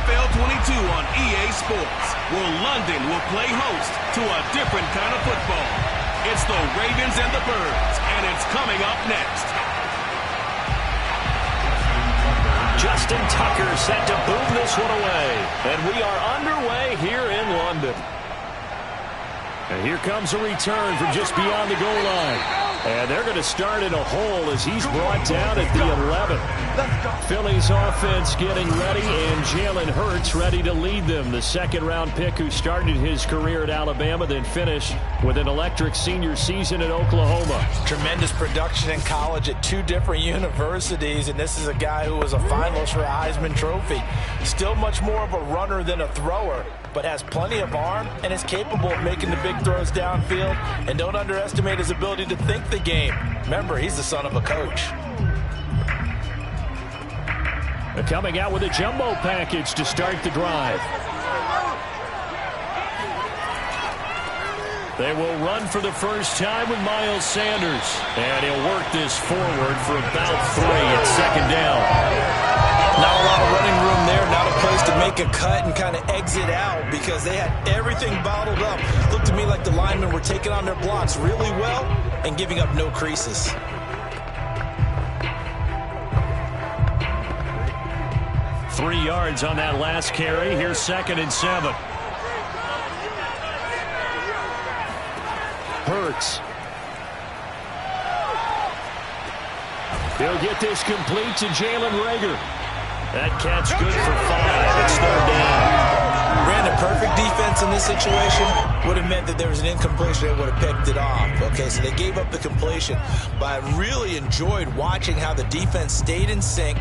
NFL 22 on EA Sports, where London will play host to a different kind of football. It's the Ravens and the Birds, and it's coming up next. Justin Tucker set to boom this one away. And we are underway here in London. And here comes a return from just beyond the goal line. And they're going to start in a hole as he's brought down at the 11. Philly's offense getting ready, and Jalen Hurts ready to lead them. The second-round pick who started his career at Alabama, then finished with an electric senior season at Oklahoma. Tremendous production in college at two different universities, and this is a guy who was a finalist for a Heisman Trophy. Still much more of a runner than a thrower, but has plenty of arm and is capable of making the big throws downfield. And don't underestimate his ability to think the game. Remember, he's the son of a coach. Coming out with a jumbo package to start the drive. They will run for the first time with Miles Sanders. And he'll work this forward for about 3 at second down. Not a lot of running room there, not a place to make a cut and kind of exit out because they had everything bottled up. Looked to me like the linemen were taking on their blocks really well and giving up no creases. Three yards on that last carry. Here's 2nd and 7. Hurts. He'll get this complete to Jalen Reagor. That catch good for 5. It's 3rd down. Ran a perfect defense in this situation. Would have meant that there was an incompletion. They would have picked it off. Okay, so they gave up the completion. But I really enjoyed watching how the defense stayed in sync,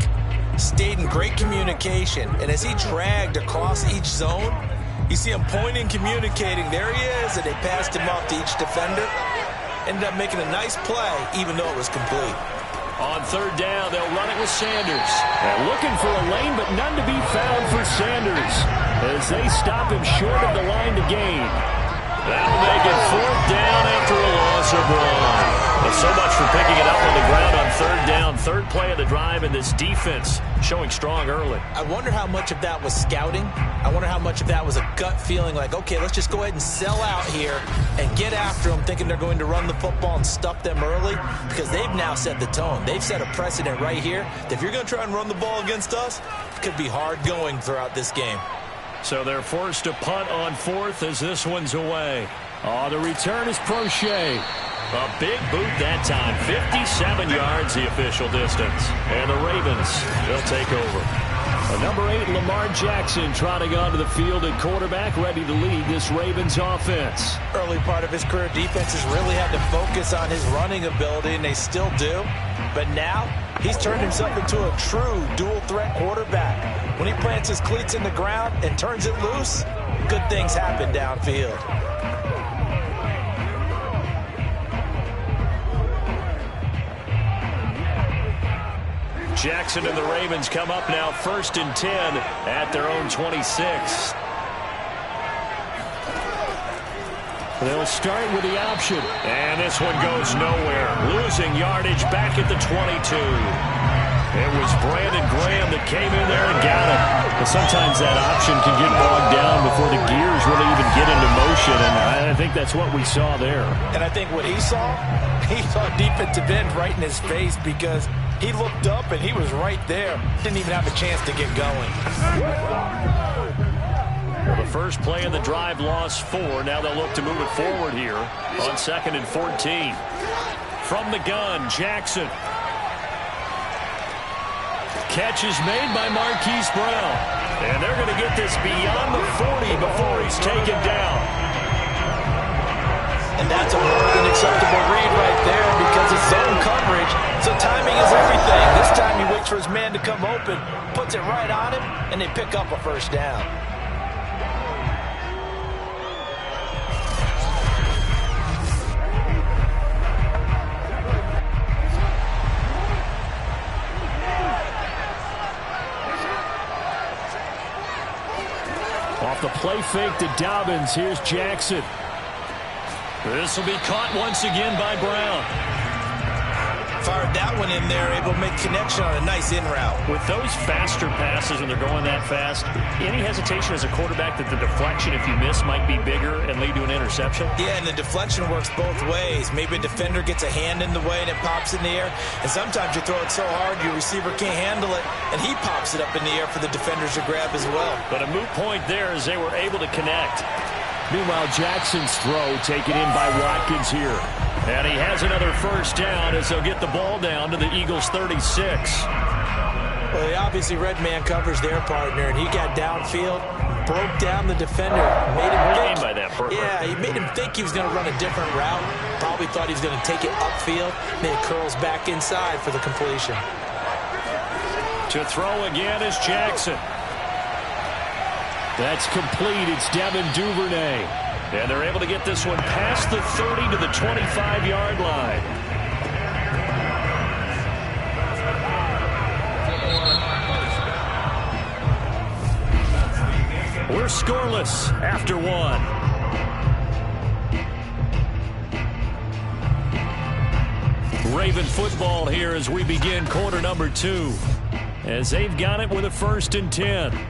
stayed in great communication. And as he dragged across each zone, you see him pointing, communicating. There he is, and they passed him off to each defender. Ended up making a nice play, even though it was complete. On 3rd down, they'll run it with Sanders. And looking for a lane, but none to be found for Sanders as they stop him short of the line to gain. That'll make it 4th down after a loss of 1. Well, so much for picking it up on the ground on 3rd down. 3rd play of the drive, and this defense showing strong early. I wonder how much of that was scouting. I wonder how much of that was a gut feeling like, okay, let's just go ahead and sell out here and get after them, thinking they're going to run the football and stuff them early, because they've now set the tone. They've set a precedent right here that if you're going to try and run the ball against us, it could be hard going throughout this game. So they're forced to punt on 4th as this one's away. The return is Prochet. A big boot that time. 57 yards the official distance. And the Ravens, they'll take over. Number 8, Lamar Jackson, trotting onto the field at quarterback, ready to lead this Ravens offense. Early part of his career, defenses really had to focus on his running ability, and they still do. But now, he's turned himself into a true dual-threat quarterback. When he plants his cleats in the ground and turns it loose, good things happen downfield. Jackson and the Ravens come up now 1st and 10 at their own 26. They'll start with the option. And this one goes nowhere. Losing yardage back at the 22. It was Brandon Graham that came in there and got it. But sometimes that option can get bogged down before the gears really even get into motion, and I think that's what we saw there. And I think what he saw defensive end right in his face, because he looked up and he was right there. Didn't even have a chance to get going. Well, the first play of the drive lost 4. Now they'll look to move it forward here on 2nd and 14. From the gun, Jackson. Catch is made by Marquise Brown. And they're going to get this beyond the 40 before he's taken down. And that's a more than acceptable read right there because it's zone coverage. So timing is everything. This time he waits for his man to come open, puts it right on him, and they pick up a 1st down. Off the play fake to Dobbins, here's Jackson. This will be caught once again by Brown. fired that one in there, able to make connection on a nice in route. With those faster passes when they're going that fast, any hesitation as a quarterback that the deflection, if you miss, might be bigger and lead to an interception? Yeah, and the deflection works both ways. Maybe a defender gets a hand in the way and it pops in the air, and sometimes you throw it so hard your receiver can't handle it, and he pops it up in the air for the defenders to grab as well. But a moot point there as they were able to connect. Meanwhile, Jackson's throw taken in by Watkins here. And he has another first down as they'll get the ball down to the Eagles' 36. Well, they obviously read man coverage their partner, and he got downfield, broke down the defender, made him think. By that purpose. Yeah, he made him think he was going to run a different route. Probably thought he was going to take it upfield. Then it curls back inside for the completion. To throw again is Jackson. That's complete. It's Devin Duvernay. And they're able to get this one past the 30 to the 25-yard line. We're scoreless after one. Raven football here as we begin quarter number 2. As they've got it with a 1st and 10.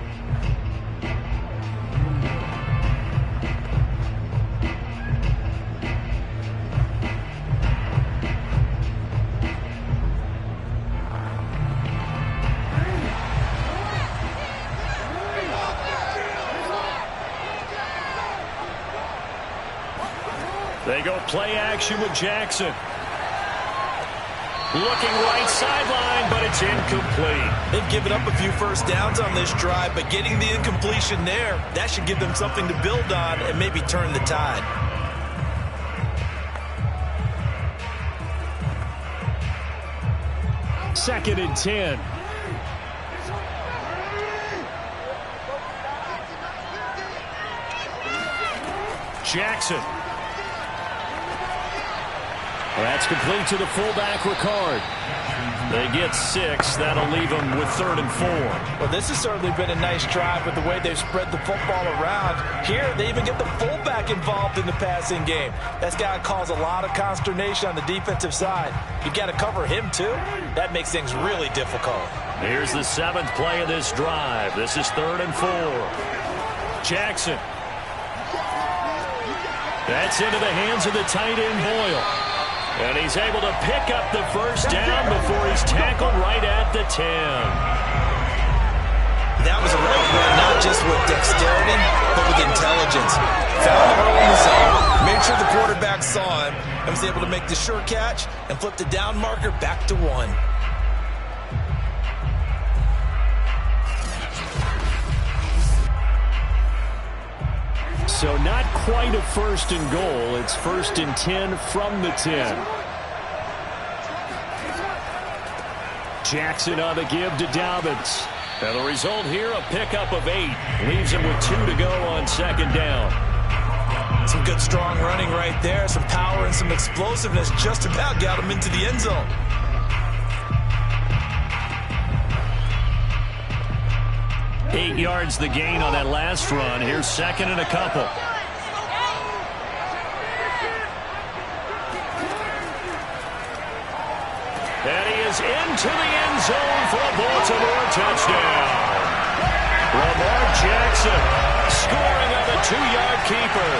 They go play action with Jackson. Looking right sideline, but it's incomplete. They've given up a few first downs on this drive, but getting the incompletion there, that should give them something to build on and maybe turn the tide. Second and 10. Jackson. That's complete to the fullback, Ricard. They get 6. That'll leave them with 3rd and 4. Well, this has certainly been a nice drive with the way they've spread the football around. Here, they even get the fullback involved in the passing game. That's got to cause a lot of consternation on the defensive side. You've got to cover him, too. That makes things really difficult. Here's the 7th play of this drive. This is 3rd and 4. Jackson. That's into the hands of the tight end, Boyle. And he's able to pick up the first down before he's tackled right at the 10. That was a right run, not just with dexterity, but with intelligence. Found the hole in the zone, made sure the quarterback saw him, and was able to make the sure catch and flip the down marker back to 1. So not quite a 1st and goal. It's 1st and 10 from the 10. Jackson on the give to Dobbins. And the result here, a pickup of 8. Leaves him with 2 to go on 2nd down. Some good strong running right there. Some power and some explosiveness just about got him into the end zone. Eight yards the gain on that last run. Here's 2nd and a couple. And he is into the end zone for a Baltimore touchdown. Lamar Jackson scoring on the 2-yard keeper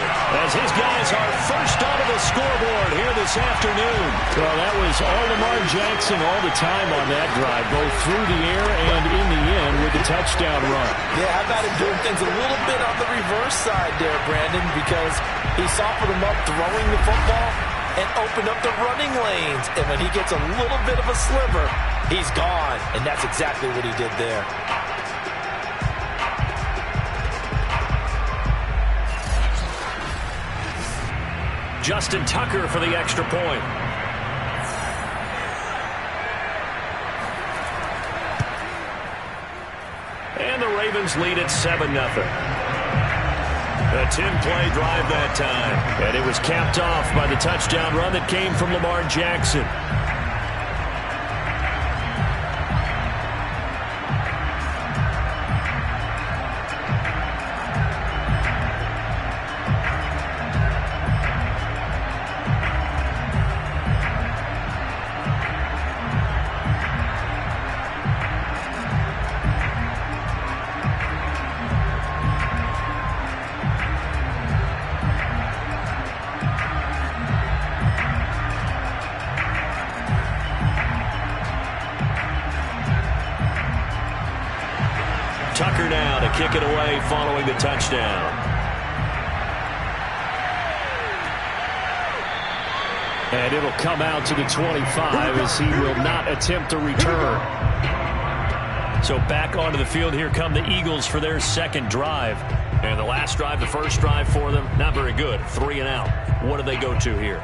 as his guys are first onto the scoreboard here this afternoon. Well, that was all Lamar Jackson all the time on that drive, both through the air and in the end with the touchdown run. Yeah, how about him doing things a little bit on the reverse side there, Brandon, because he softened him up throwing the football and opened up the running lanes. And when he gets a little bit of a sliver, he's gone. And that's exactly what he did there. Justin Tucker for the extra point. And the Ravens lead at 7-0. A 10-play drive that time. And it was capped off by the touchdown run that came from Lamar Jackson. now to kick it away following the touchdown. And it'll come out to the 25 as he will not attempt a return. So back onto the field, here come the Eagles for their second drive. And the last drive, the first drive for them, not very good. 3 and out. What do they go to here?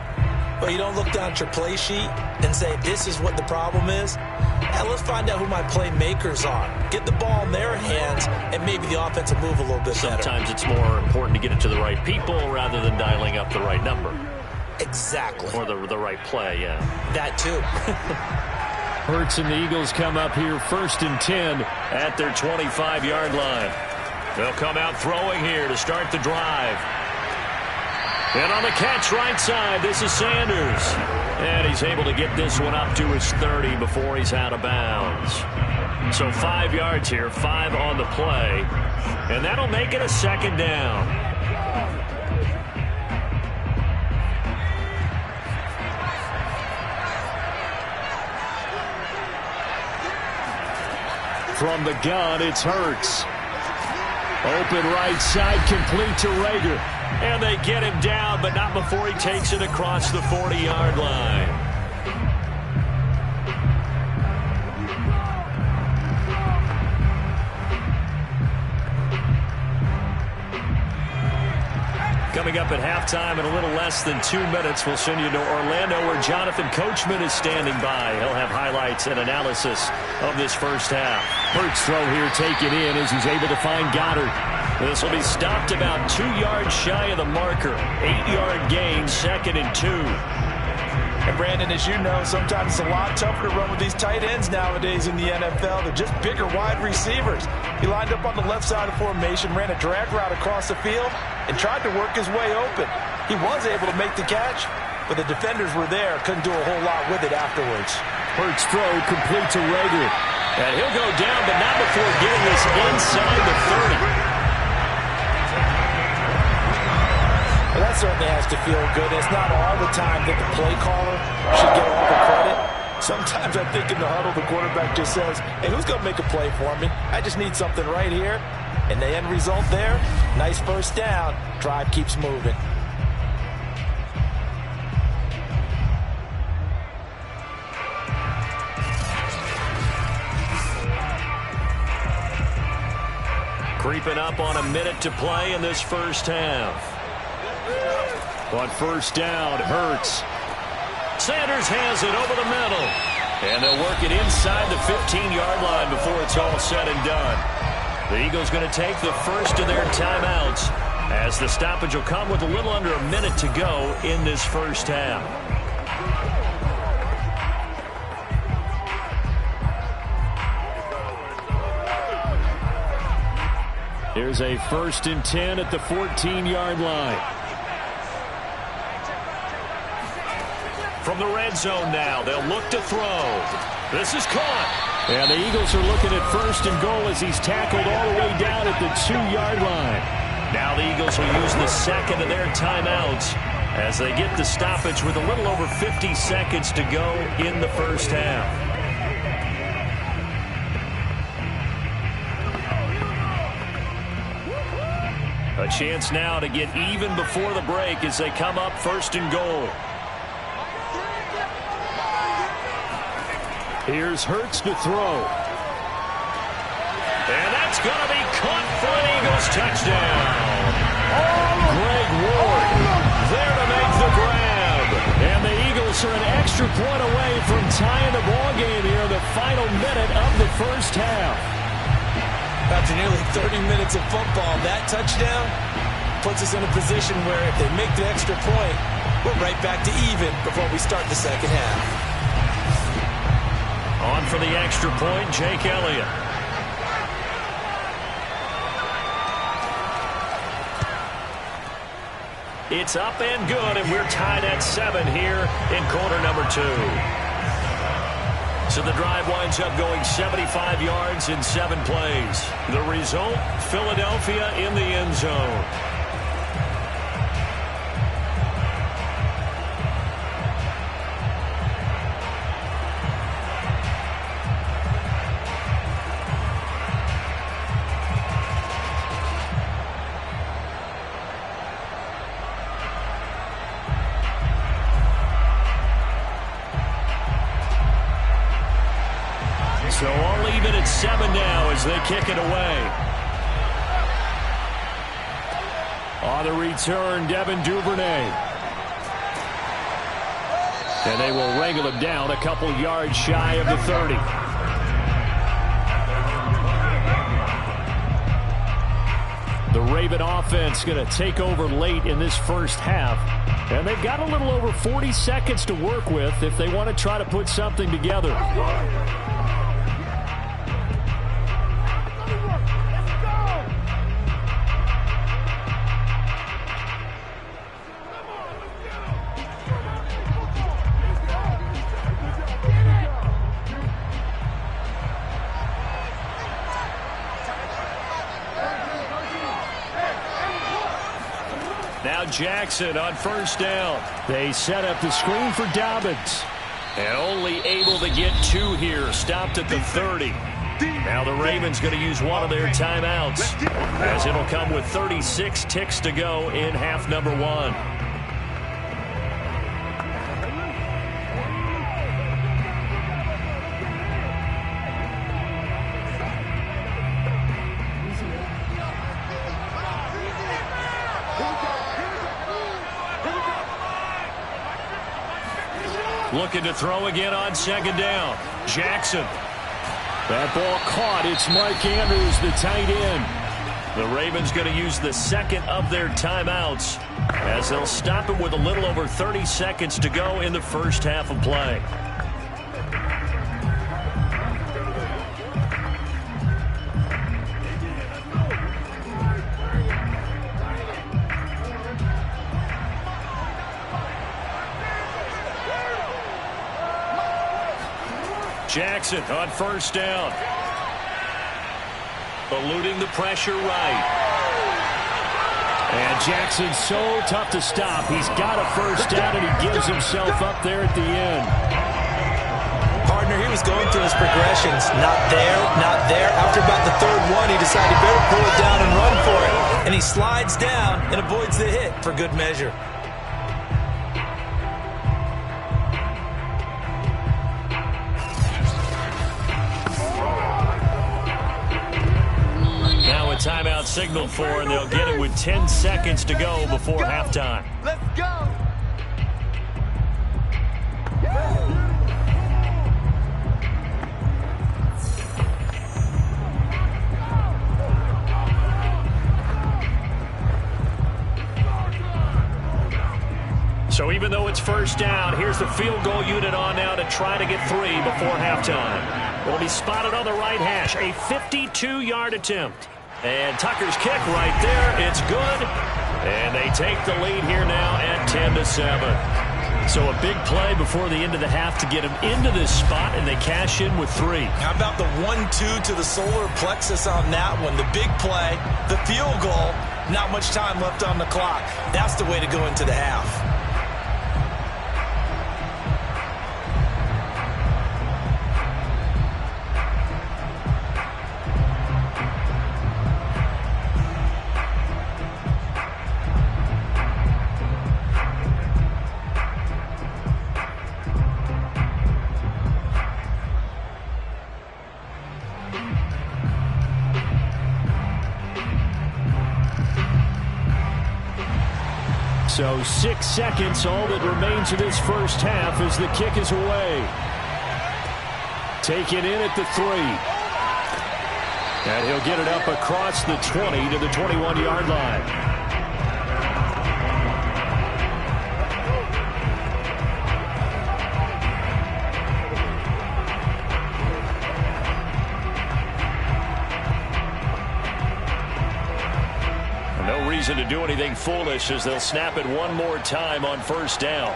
Well, you don't look down at your play sheet and say, this is what the problem is. Now, let's find out who my playmakers are. Get the ball in their hands, and maybe the offense will move a little bit better. Sometimes it's more important to get it to the right people rather than dialing up the right number. Exactly. Or the right play, yeah. That too. Hurts and the Eagles come up here 1st and 10 at their 25-yard line. They'll come out throwing here to start the drive. And on the catch right side, this is Sanders. And he's able to get this one up to his 30 before he's out of bounds. So 5 yards here, 5 on the play. And that'll make it a second down. From the gun, it's Hurts. Open right side, complete to Rager. And they get him down, but not before he takes it across the 40-yard line. Coming up at halftime in a little less than 2 minutes, we'll send you to Orlando where Jonathan Coachman is standing by. He'll have highlights and analysis of this first half. Hurts throw here taken in as he's able to find Goddard. This will be stopped about 2 yards shy of the marker. 8-yard gain, 2nd and 2. And Brandon, as you know, sometimes it's a lot tougher to run with these tight ends nowadays in the NFL. They're just bigger wide receivers. He lined up on the left side of the formation, ran a drag route across the field, and tried to work his way open. He was able to make the catch, but the defenders were there. Couldn't do a whole lot with it afterwards. Hurts throw complete to Rager. And he'll go down, but not before getting this inside the 30. Well, that certainly has to feel good. It's not all the time that the play caller should get all the credit. Sometimes I think in the huddle, the quarterback just says, hey, who's going to make a play for me? I just need something right here. And the end result there, nice first down. Drive keeps moving. Creeping up on a minute to play in this first half. On first down, Hurts. Sanders has it over the middle. And they'll work it inside the 15-yard line before it's all said and done. The Eagles going to take the first of their timeouts as the stoppage will come with a little under a minute to go in this first half. Here's a 1st and 10 at the 14-yard line. From the red zone now, they'll look to throw. This is caught. And the Eagles are looking at 1st and goal as he's tackled all the way down at the 2-yard line. Now the Eagles will use the second of their timeouts as they get the stoppage with a little over 50 seconds to go in the first half. A chance now to get even before the break as they come up 1st and goal. Here's Hurts to throw. And that's going to be caught for an Eagles touchdown. Greg Ward there to make the grab. And the Eagles are an extra point away from tying the ball game here in the final minute of the first half. After nearly 30 minutes of football, that touchdown puts us in a position where if they make the extra point, we're right back to even before we start the second half. On for the extra point, Jake Elliott. It's up and good, and we're tied at 7 here in quarter number 2. So the drive winds up going 75 yards in 7 plays. The result, Philadelphia in the end zone. So all even at 7 now as they kick it away. On the return, Devin Duvernay. And they will wrangle him down a couple yards shy of the 30. The Raven offense going to take over late in this first half. And they've got a little over 40 seconds to work with if they want to try to put something together. Now Jackson on first down. They set up the screen for Dobbins. And only able to get 2 here. Stopped at the 30. Now the Ravens going to use one of their timeouts, as it'll come with 36 ticks to go in half number 1. Looking to throw again on second down. Jackson. That ball caught. It's Mark Andrews, the tight end. The Ravens going to use the second of their timeouts, as they'll stop it with a little over 30 seconds to go in the first half of play. Jackson on first down. Eluding the pressure right. And Jackson's so tough to stop. He's got a first down, and he gives himself up there at the end. Partner, he was going through his progressions. Not there, not there. After about the third one, he decided better pull it down and run for it. And he slides down and avoids the hit for good measure. Timeout signaled for, and they'll get it with 10 seconds to go before halftime. Let's go. So even though it's first down, here's the field goal unit on now to try to get 3 before halftime. Will be spotted on the right hash, a 52-yard attempt. And Tucker's kick right there. It's good. And they take the lead here now at 10-7. So a big play before the end of the half to get them into this spot, and they cash in with 3. How about the 1-2 to the solar plexus on that one? The big play, the field goal, not much time left on the clock. That's the way to go into the half. So 6 seconds, all that remains of this first half as the kick is away. Taken in at the 3. And he'll get it up across the 20 to the 21-yard line. To do anything foolish as they'll snap it one more time on first down.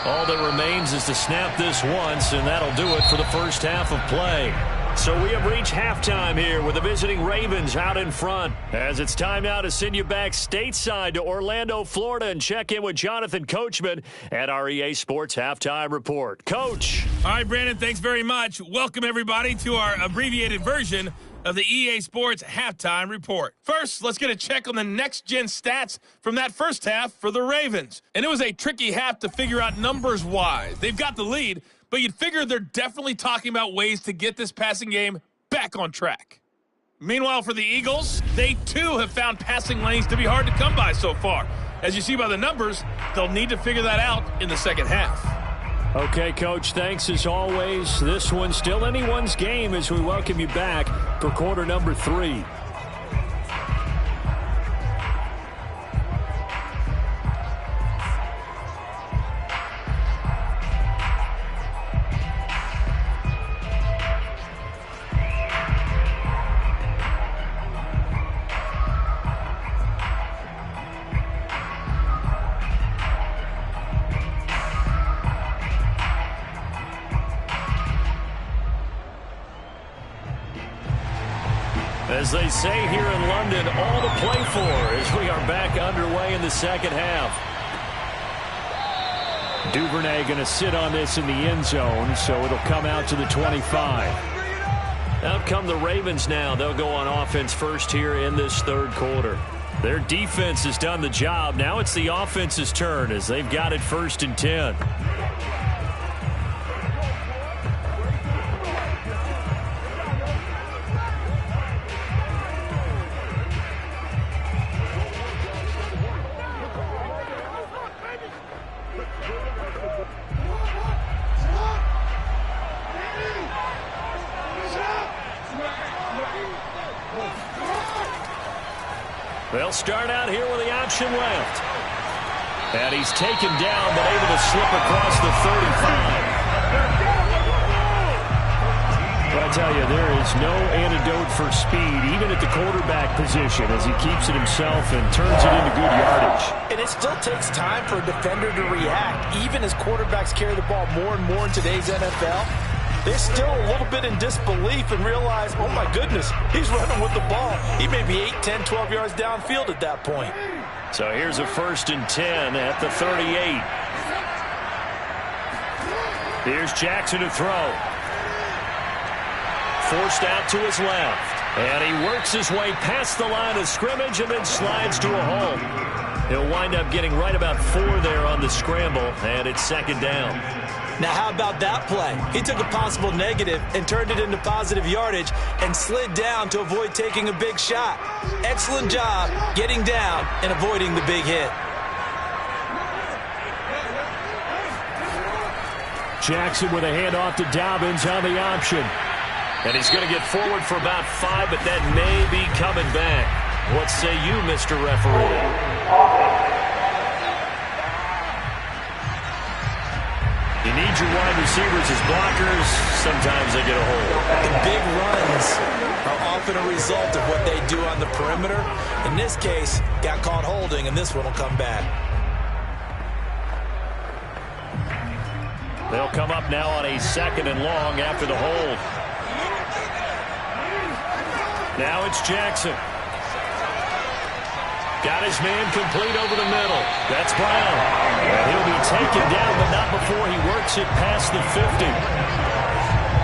All that remains is to snap this once, and that'll do it for the first half of play. So we have reached halftime here with the visiting Ravens out in front, as it's time now to send you back stateside to Orlando, Florida, and check in with Jonathan Coachman at our EA Sports Halftime Report. Coach. All right, Brandon, thanks very much. Welcome, everybody, to our abbreviated version of the EA Sports Halftime Report. First, let's get a check on the next-gen stats from that first half for the Ravens. And it was a tricky half to figure out numbers-wise. They've got the lead, but you'd figure they're definitely talking about ways to get this passing game back on track. Meanwhile, for the Eagles, they too have found passing lanes to be hard to come by so far. As you see by the numbers, they'll need to figure that out in the second half. Okay, Coach, thanks as always. This one's still anyone's game as we welcome you back for quarter number 3. As they say here in London, all to play for as we are back underway in the second half. Duvernay going to sit on this in the end zone, so it'll come out to the 25. Out come the Ravens now. They'll go on offense first here in this third quarter. Their defense has done the job. Now it's the offense's turn as they've got it 1st and 10. They'll start out here with the option left. And he's taken down, but able to slip across the 35. But I tell you, there is no antidote for speed, even at the quarterback position, as he keeps it himself and turns it into good yardage. And it still takes time for a defender to react, even as quarterbacks carry the ball more and more in today's NFL. They're still a little bit in disbelief and realize, oh my goodness, he's running with the ball. He may be 8, 10, 12 yards downfield at that point. So here's a 1st and 10 at the 38. Here's Jackson to throw. Forced out to his left. And he works his way past the line of scrimmage and then slides to a hole. He'll wind up getting right about 4 there on the scramble, and it's 2nd down. Now, how about that play? He took a possible negative and turned it into positive yardage and slid down to avoid taking a big shot. Excellent job getting down and avoiding the big hit. Jackson with a handoff to Dobbins on the option. And he's going to get forward for about 5, but that may be coming back. What say you, Mr. Referee? You need your wide receivers as blockers. Sometimes they get a hold. The big runs are often a result of what they do on the perimeter. In this case, got caught holding, and this one will come back. They'll come up now on a 2nd and long after the hold. Now it's Jackson. Got his man complete over the middle. That's Brown. And he'll be taken down, but not before he works it past the 50.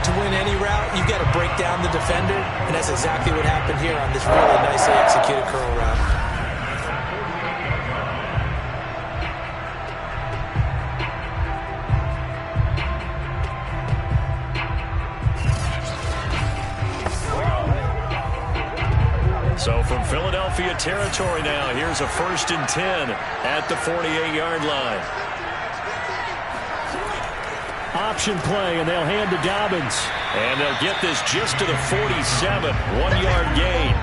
To win any route, you've got to break down the defender, and that's exactly what happened here on this really nicely executed curl route. So from Philadelphia territory now, here's a 1st and 10 at the 48-yard line. Option play, and they'll hand to Dobbins. And they'll get this just to the 47, 1-yard gain.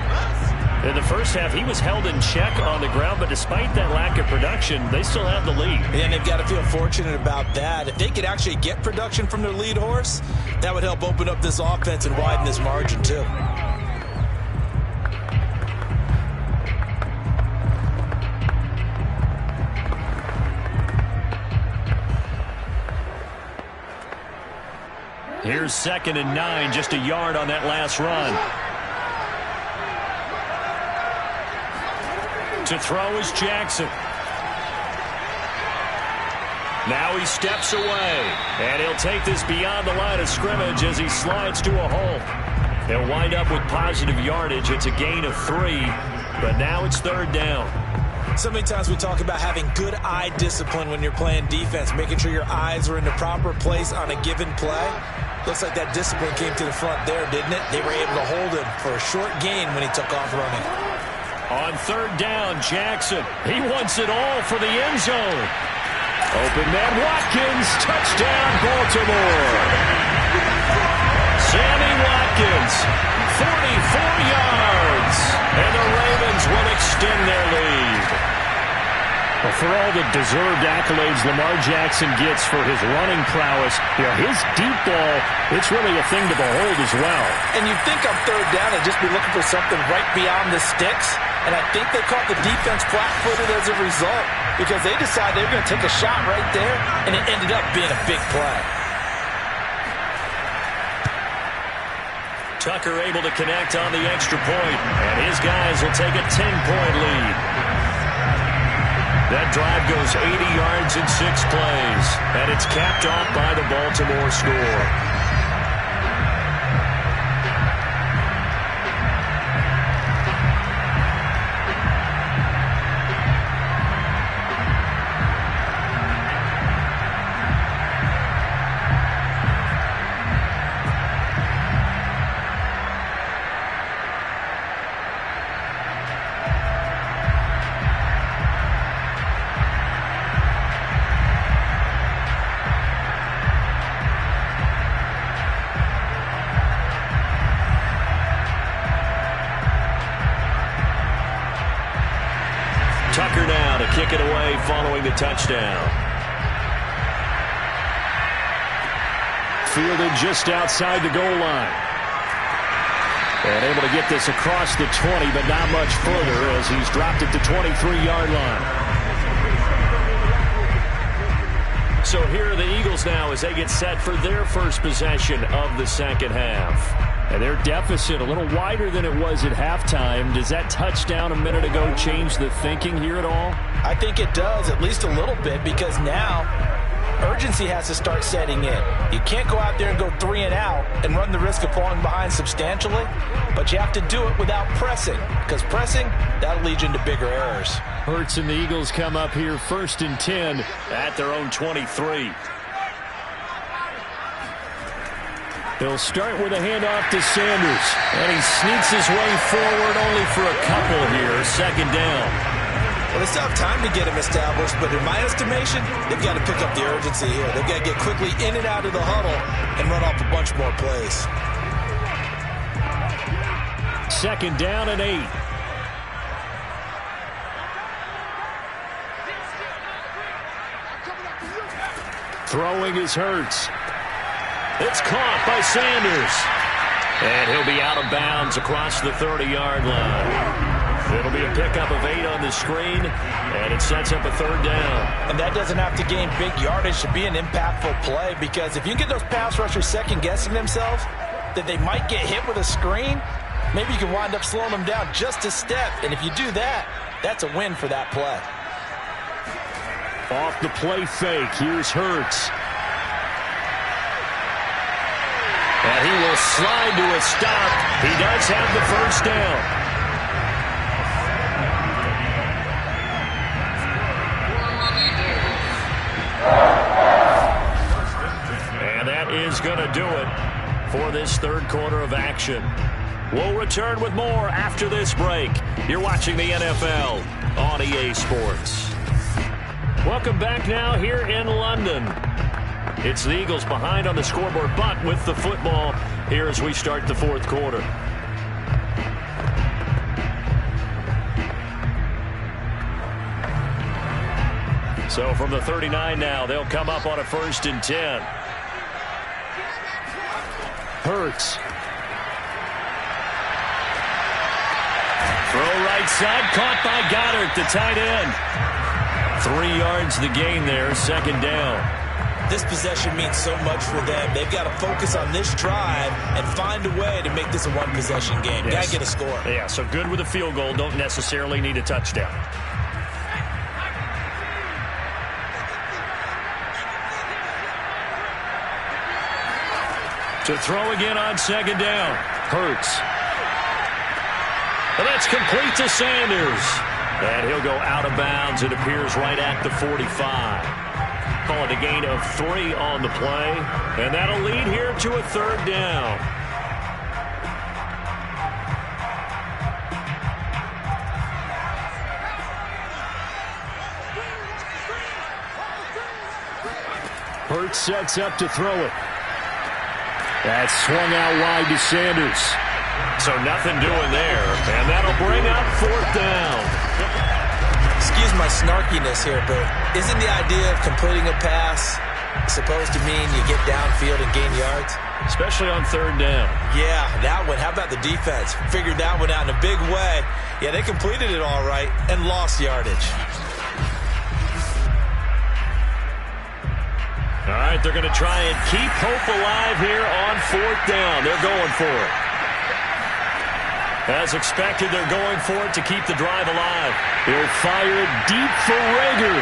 In the first half, he was held in check on the ground, but despite that lack of production, they still have the lead. And they've got to feel fortunate about that. If they could actually get production from their lead horse, that would help open up this offense and widen this margin too. Here's 2nd and 9, just a yard on that last run. To throw is Jackson. Now he steps away, and he'll take this beyond the line of scrimmage as he slides to a hole. He'll wind up with positive yardage. It's a gain of 3, but now it's 3rd down. So many times we talk about having good eye discipline when you're playing defense, making sure your eyes are in the proper place on a given play. Looks like that discipline came to the front there, didn't it? They were able to hold him for a short gain when he took off running. On third down, Jackson. He wants it all for the end zone. Open man Watkins. Touchdown, Baltimore. Sammy Watkins, 44 yards. And the Ravens will extend their lead. Well, for all the deserved accolades Lamar Jackson gets for his running prowess, his deep ball, it's really a thing to behold as well. And you think on third down and just be looking for something right beyond the sticks. And I think they caught the defense flat-footed as a result because they decided they were going to take a shot right there, and it ended up being a big play. Tucker able to connect on the extra point, and his guys will take a 10-point lead. That drive goes 80 yards in 6 plays, and it's capped off by the Baltimore score. Tucker now to kick it away following the touchdown. Fielded just outside the goal line. And able to get this across the 20, but not much further as he's dropped it to 23-yard line. So here are the Eagles now as they get set for their first possession of the second half. And their deficit a little wider than it was at halftime. Does that touchdown a minute ago change the thinking here at all? I think it does, at least a little bit, because now urgency has to start setting in. You can't go out there and go 3 and out and run the risk of falling behind substantially, but you have to do it without pressing, because pressing, that'll lead you into bigger errors. Hurts and the Eagles come up here 1st and 10 at their own 23. He'll start with a handoff to Sanders. And he sneaks his way forward only for a couple here. Second down. Well, they still have time to get him established, but in my estimation, they've got to pick up the urgency here. They've got to get quickly in and out of the huddle and run off a bunch more plays. Second down and 8. Throwing is Hurts. It's caught by Sanders. And he'll be out of bounds across the 30-yard line. It'll be a pickup of 8 on the screen, and it sets up a third down. And that doesn't have to gain big yardage to be an impactful play, because if you get those pass rushers second-guessing themselves that they might get hit with a screen, maybe you can wind up slowing them down just a step. And if you do that, that's a win for that play. Off the play fake, here's Hurts. And he will slide to a stop. He does have the first down. And that is going to do it for this third quarter of action. We'll return with more after this break. You're watching the NFL on EA Sports. Welcome back now here in London. It's the Eagles behind on the scoreboard, but with the football here as we start the fourth quarter. So from the 39 now, they'll come up on a 1st and 10. Hurts. Throw right side, caught by Goddard, the tight end. 3 yards the gain there, second down. This possession means so much for them. They've got to focus on this drive and find a way to make this a one-possession game. Yes. Got to get a score. Yeah, so good with a field goal. Don't necessarily need a touchdown. To throw again on second down. Hurts. And that's complete to Sanders. And he'll go out of bounds. It appears right at the 45. Call it a gain of 3 on the play. And that'll lead here to a 3rd down. Hurts sets up to throw it. That's swung out wide to Sanders. So nothing doing there. And that'll bring up 4th down. Excuse my snarkiness here, but isn't the idea of completing a pass supposed to mean you get downfield and gain yards? Especially on 3rd down. Yeah, that one. How about the defense? Figured that one out in a big way. Yeah, they completed it all right and lost yardage. All right, they're going to try and keep hope alive here on 4th down. They're going for it. As expected, they're going for it to keep the drive alive. He'll fire it deep for Rager.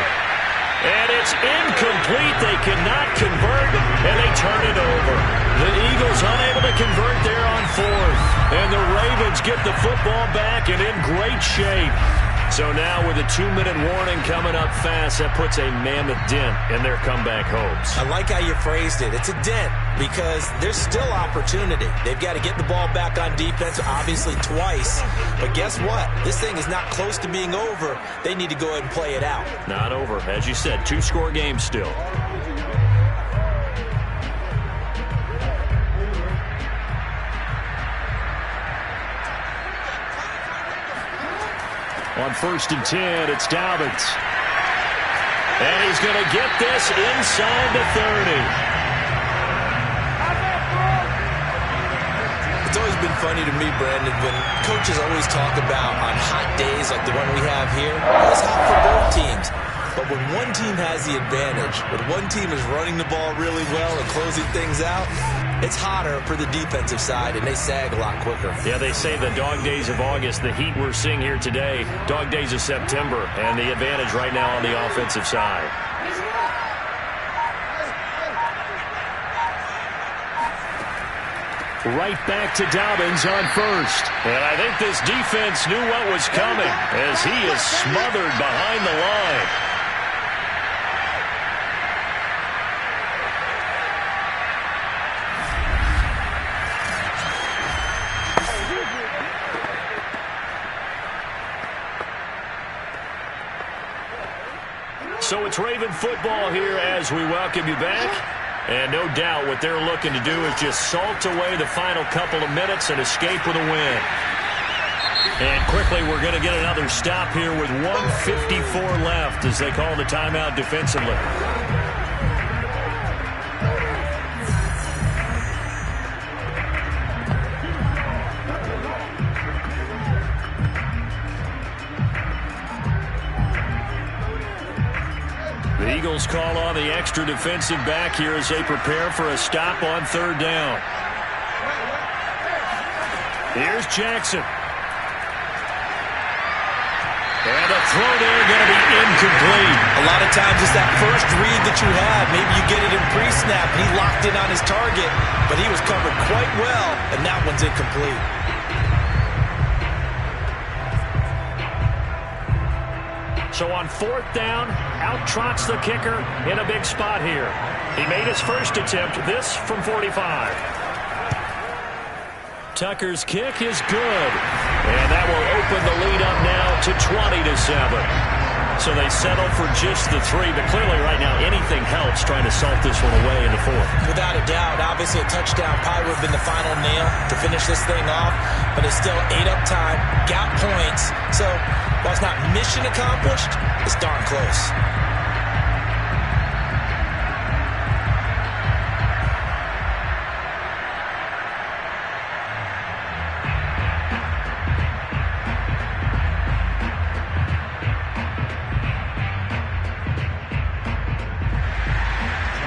And it's incomplete. They cannot convert, and they turn it over. The Eagles unable to convert there on 4th. And the Ravens get the football back and in great shape. So now with a 2-minute warning coming up fast, that puts a mammoth dent in their comeback hopes. I like how you phrased it. It's a dent because there's still opportunity. They've got to get the ball back on defense, obviously twice. But guess what? This thing is not close to being over. They need to go ahead and play it out. Not over. As you said, 2-score game still. On 1st and 10, it's Dobbins. And he's going to get this inside the 30. It's always been funny to me, Brandon, when coaches always talk about on hot days like the one we have here, it's hot for both teams. But when one team has the advantage, when one team is running the ball really well and closing things out, it's hotter for the defensive side, and they sag a lot quicker. Yeah, they say the dog days of August, the heat we're seeing here today, dog days of September, and the advantage right now on the offensive side. Right back to Dobbins on 1st. And I think this defense knew what was coming as he is smothered behind the line. So it's Raven football here as we welcome you back. And no doubt what they're looking to do is just salt away the final couple of minutes and escape with a win. And quickly we're going to get another stop here with 1:54 left as they call the timeout defensively. The Eagles call on the extra defensive back here as they prepare for a stop on 3rd down. Here's Jackson. And a throw there going to be incomplete. A lot of times it's that first read that you have. Maybe you get it in pre-snap. He locked in on his target, but he was covered quite well, and that one's incomplete. So on 4th down, out trots the kicker in a big spot here. He made his first attempt, this from 45. Tucker's kick is good. And that will open the lead up now to 20-7. So they settle for just the 3, but clearly right now anything helps trying to salt this one away in the 4th. Without a doubt, obviously a touchdown probably would have been the final nail to finish this thing off, but it's still 8 up time, got points. So while it's not mission accomplished, it's darn close.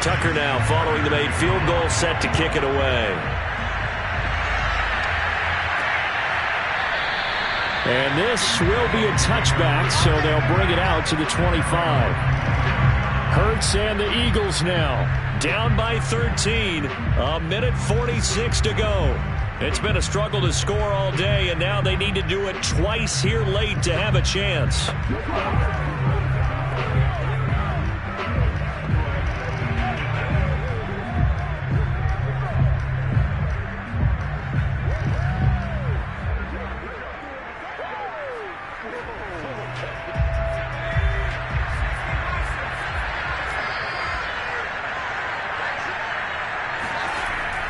Tucker now following the made field goal, set to kick it away. And this will be a touchback, so they'll bring it out to the 25. Hurts and the Eagles now down by 13. A minute 46 to go. It's been a struggle to score all day, and now they need to do it twice here late to have a chance.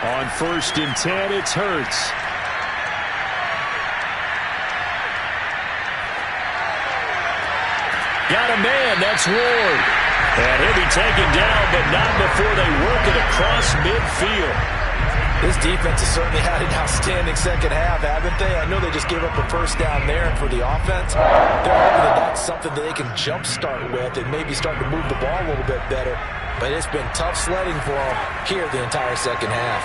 On 1st and 10, it's Hurts. Got a man, that's Ward. And he'll be taken down, but not before they work it across midfield. This defense has certainly had an outstanding second half, haven't they? I know they just gave up a first down there, and for the offense, they're hoping that that's something that they can jumpstart with and maybe start to move the ball a little bit better. But it's been tough sledding for them here the entire second half.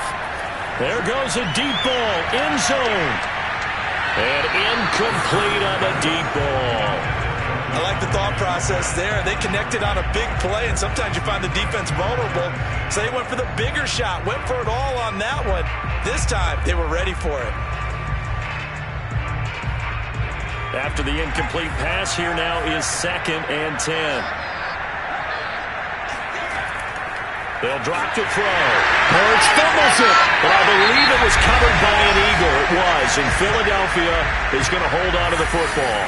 There goes a deep ball, end zone. And incomplete on the deep ball. I like the thought process there. They connected on a big play, and sometimes you find the defense vulnerable. So they went for the bigger shot, went for it all on that one. This time, they were ready for it. After the incomplete pass, here now is 2nd and 10. They'll drop to throw. Hurts fumbles it, but I believe it was covered by an Eagle. It was, and Philadelphia is going to hold on to the football.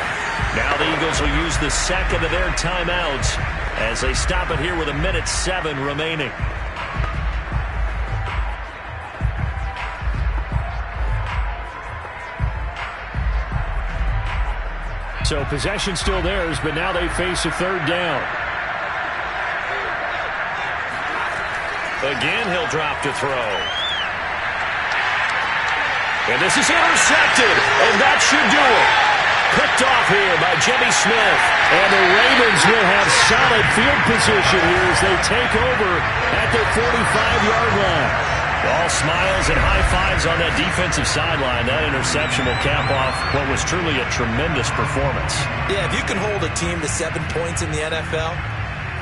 Now the Eagles will use the second of their timeouts as they stop it here with 1:07 remaining. So possession still theirs, but now they face a 3rd down. Again, he'll drop to throw. And this is intercepted, and that should do it. Picked off here by Jimmy Smith. And the Ravens will have solid field position here as they take over at their 45-yard line. All smiles and high fives on that defensive sideline. That interception will cap off what was truly a tremendous performance. Yeah, if you can hold a team to 7 points in the NFL,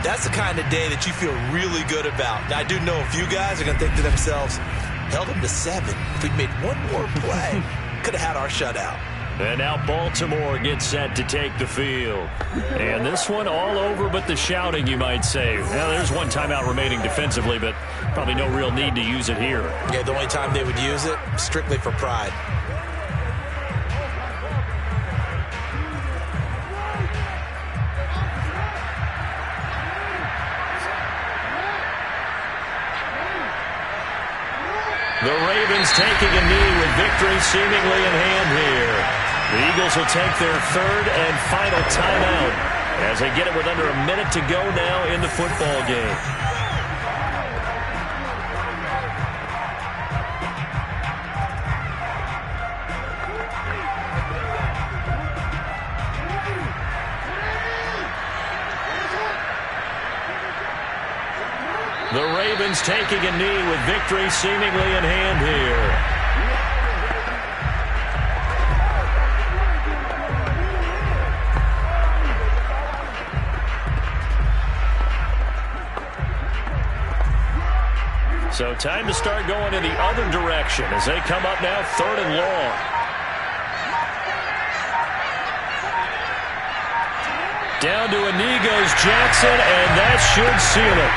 that's the kind of day that you feel really good about. Now, I do know a few guys are going to think to themselves, held them to 7. If we'd made one more play, could have had our shutout. And now Baltimore gets set to take the field. And this one all over but the shouting, you might say. Now, there's one timeout remaining defensively, but probably no real need to use it here. Yeah, the only time they would use it, strictly for pride. The Ravens taking a knee with victory seemingly in hand here. The Eagles will take their 3rd and final timeout as they get it with under a minute to go now in the football game. The Ravens taking a knee with victory seemingly in hand here. So time to start going in the other direction as they come up now 3rd and long. Down to a knee goes Jackson, and that should seal it.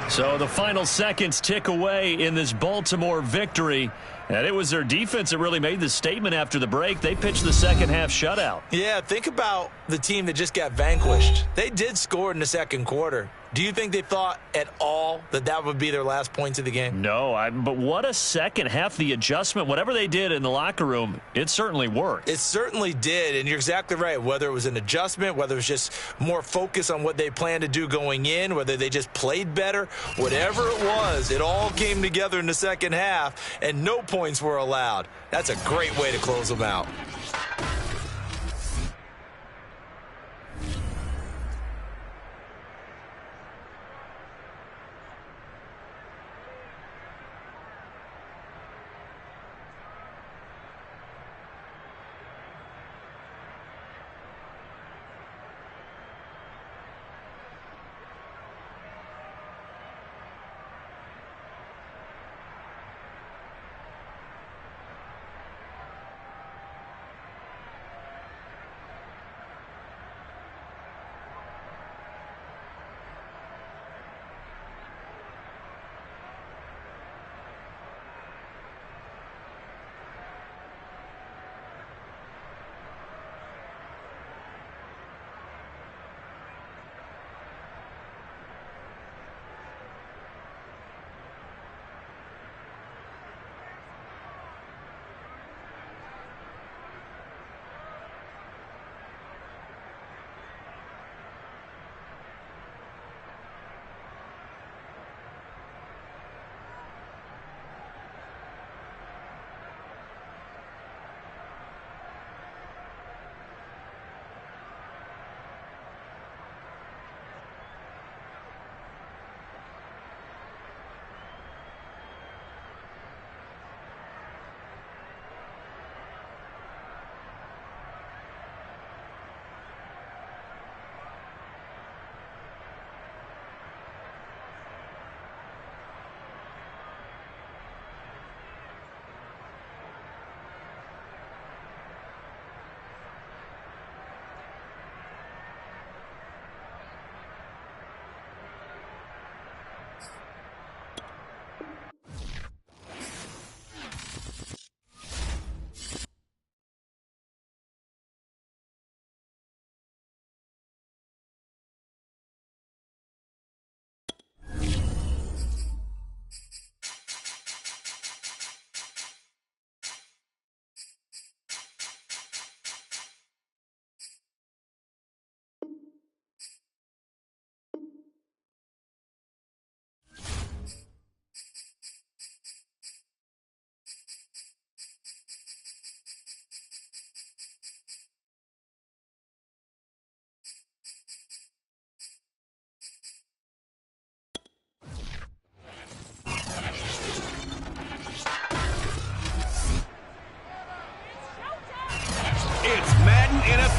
So the final seconds tick away in this Baltimore victory. And it was their defense that really made the statement after the break. They pitched the second half shutout. Yeah, think about the team that just got vanquished. They did score in the second quarter. Do you think they thought at all that that would be their last points of the game? No, but what a second half. The adjustment, whatever they did in the locker room, it certainly worked. It certainly did, and you're exactly right. Whether it was an adjustment, whether it was just more focus on what they planned to do going in, whether they just played better, whatever it was, it all came together in the second half, and no points were allowed. That's a great way to close them out.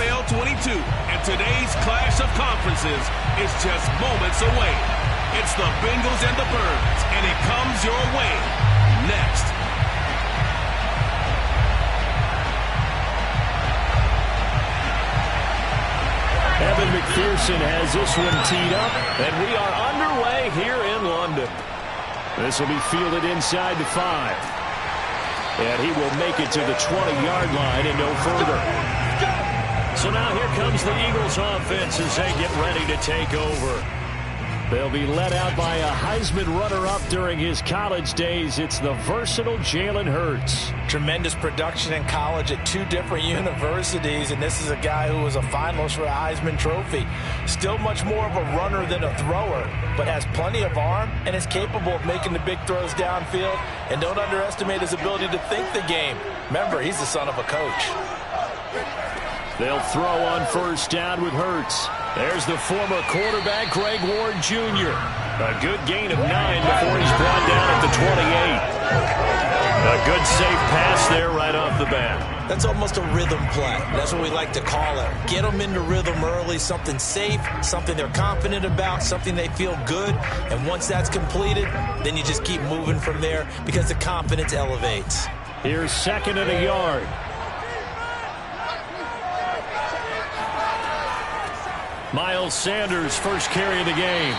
NFL 22, and today's clash of conferences is just moments away. It's the Bengals and the Birds, and it comes your way next. Evan McPherson has this one teed up, and we are underway here in London. This will be fielded inside the 5. And he will make it to the 20-yard line and no further. So now here comes the Eagles offense as they get ready to take over. They'll be led out by a Heisman runner-up during his college days. It's the versatile Jalen Hurts. Tremendous production in college at 2 different universities, and this is a guy who was a finalist for a Heisman Trophy. Still much more of a runner than a thrower, but has plenty of arm and is capable of making the big throws downfield. And don't underestimate his ability to think the game. Remember, he's the son of a coach. They'll throw on first down with Hurts. There's the former quarterback, Greg Ward Jr. A good gain of 9 before he's brought down at the 28. A good safe pass there right off the bat. That's almost a rhythm play. That's what we like to call it. Get them into rhythm early, something safe, something they're confident about, something they feel good. And once that's completed, then you just keep moving from there because the confidence elevates. Here's 2nd and a yard. Miles Sanders, first carry of the game.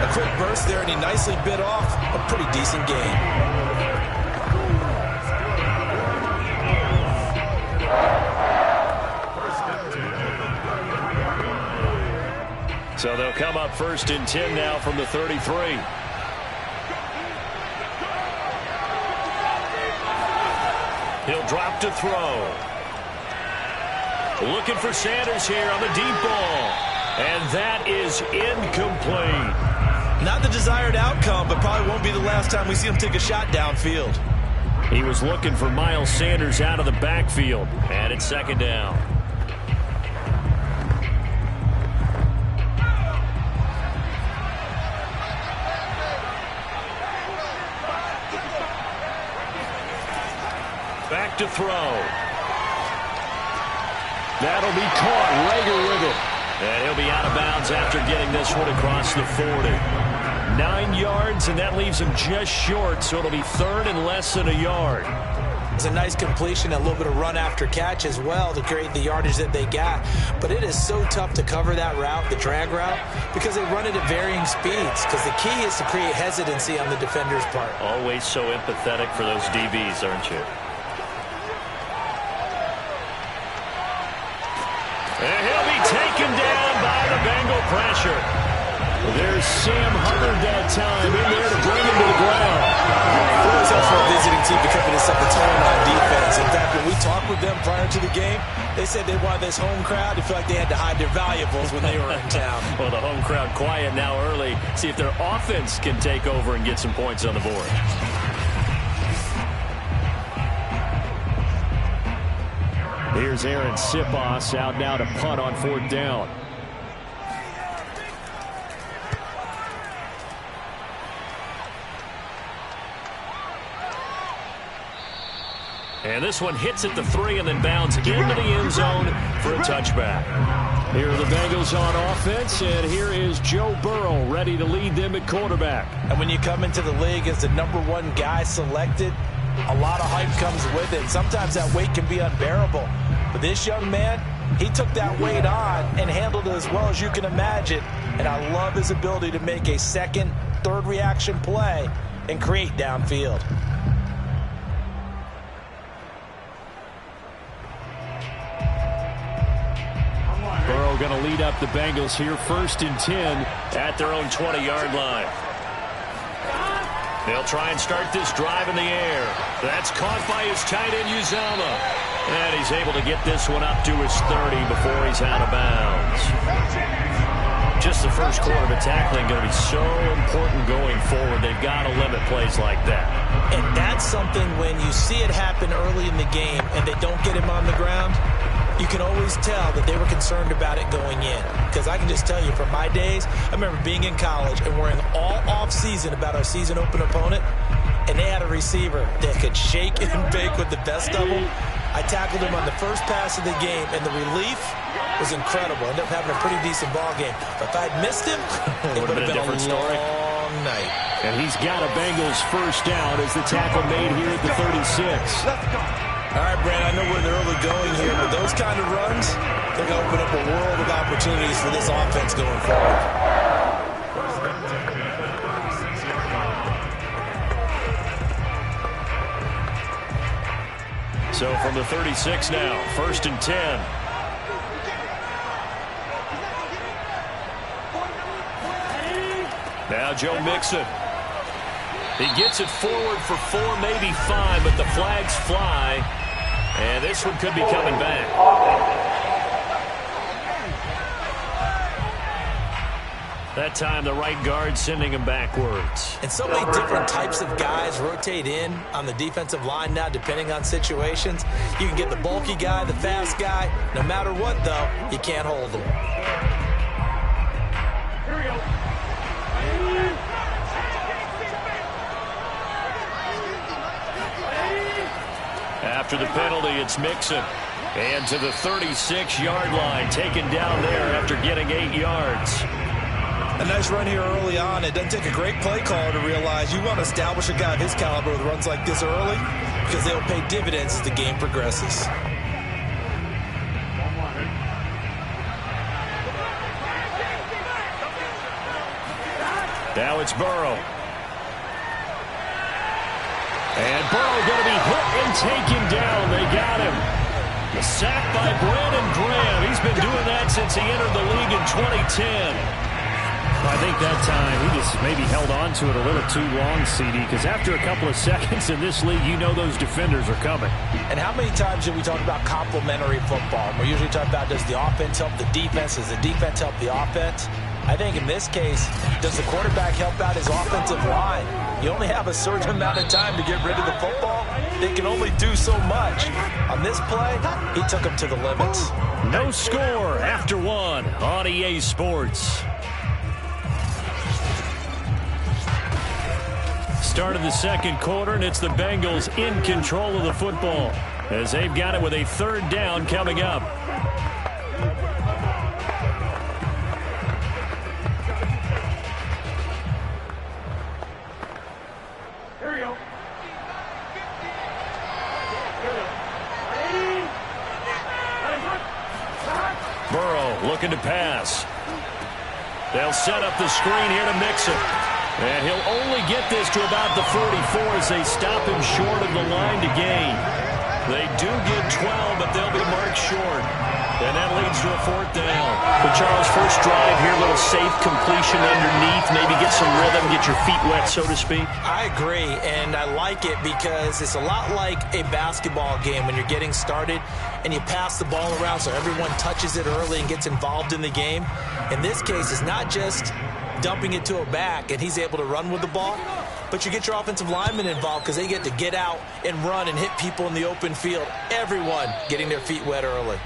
A quick burst there, and he nicely bit off a pretty decent gain. So they'll come up 1st and 10 now from the 33. He'll drop to throw. Looking for Sanders here on the deep ball. And that is incomplete. Not the desired outcome, but probably won't be the last time we see him take a shot downfield. He was looking for Miles Sanders out of the backfield. And it's 2nd down. Back to throw. That'll be caught. Rager with it. And he'll be out of bounds after getting this one across the 40. 9 yards, and that leaves him just short, so it'll be 3rd and less than a yard. It's a nice completion, a little bit of run after catch as well to create the yardage that they got. But it is so tough to cover that route, the drag route, because they run it at varying speeds. Because the key is to create hesitancy on the defender's part. Always so empathetic for those DBs, aren't you? And he'll be taken down by the Bengal pressure. There's Sam Hubbard that time in there to bring him to the ground. It always helps for a visiting team to come in and set the tone on defense. In fact, when we talked with them prior to the game, they said they wanted this home crowd to feel like they had to hide their valuables when they were in town. Well, the home crowd quiet now early. See if their offense can take over and get some points on the board. Here's Aaron Sipos out now to punt on 4th down. And this one hits at the 3 and then bounds into the end zone for a touchback. Here are the Bengals on offense, and here is Joe Burrow ready to lead them at quarterback. And when you come into the league as the #1 guy selected, a lot of hype comes with it. Sometimes that weight can be unbearable. But this young man, he took that weight on and handled it as well as you can imagine. And I love his ability to make a 2nd, 3rd reaction play and create downfield. Burrow going to lead up the Bengals here 1st and 10 at their own 20-yard line. They'll try and start this drive in the air. That's caught by his tight end, Uzomah. And he's able to get this one up to his 30 before he's out of bounds. Just the first quarter of tackling going to be so important going forward. They've got to limit plays like that. And that's something when you see it happen early in the game and they don't get him on the ground, you can always tell that they were concerned about it going in. Because I can just tell you from my days, I remember being in college and worrying all off-season about our season open opponent, and they had a receiver that could shake and bake with the best of them. I tackled him on the first pass of the game, and the relief was incredible. Ended up having a pretty decent ball game. But if I'd missed him, it would have been a different story. Long night. And he's got a Bengals first down as the tackle made here at the 36. All right, Brand, I know we're in the early going here, but those kind of runs, they're going to open up a world of opportunities for this offense going forward. So from the 36 now, 1st and 10. Now Joe Mixon. He gets it forward for 4, maybe 5, but the flags fly. And this one could be coming back. That time the right guard sending him backwards. And so many different types of guys rotate in on the defensive line now, depending on situations. You can get the bulky guy, the fast guy. No matter what, though, you can't hold them. After the penalty, it's Mixon. And to the 36-yard line, taken down there after getting 8 yards. A nice run here early on. It doesn't take a great play caller to realize you want to establish a guy of his caliber with runs like this early because they'll pay dividends as the game progresses. Now it's Burrow. And Burrow going to be hit and taken down. They got him. The sack by Brandon Graham. He's been doing that since he entered the league in 2010. I think that time he just maybe held on to it a little too long, CD, because after a couple of seconds in this league, you know those defenders are coming. And how many times do we talk about complementary football? We're usually talking about, does the offense help the defense? Does the defense help the offense? I think in this case, does the quarterback help out his offensive line? You only have a certain amount of time to get rid of the football. They can only do so much. On this play, he took them to the limits. No score after 1 on EA Sports. Start of the second quarter, and it's the Bengals in control of the football as they've got it with a 3rd down coming up. Here we go. Burrow looking to pass. They'll set up the screen here to Mixon. And he'll only get this to about the 44 as they stop him short of the line to gain. They do get 12, but they'll be marked short. And that leads to a 4th down. But Charles, first drive here, a little safe completion underneath. Maybe get some rhythm, get your feet wet, so to speak. I agree, and I like it because it's a lot like a basketball game when you're getting started and you pass the ball around so everyone touches it early and gets involved in the game. In this case, it's not just dumping it to a back and he's able to run with the ball, but you get your offensive linemen involved because they get to get out and run and hit people in the open field. Everyone getting their feet wet early.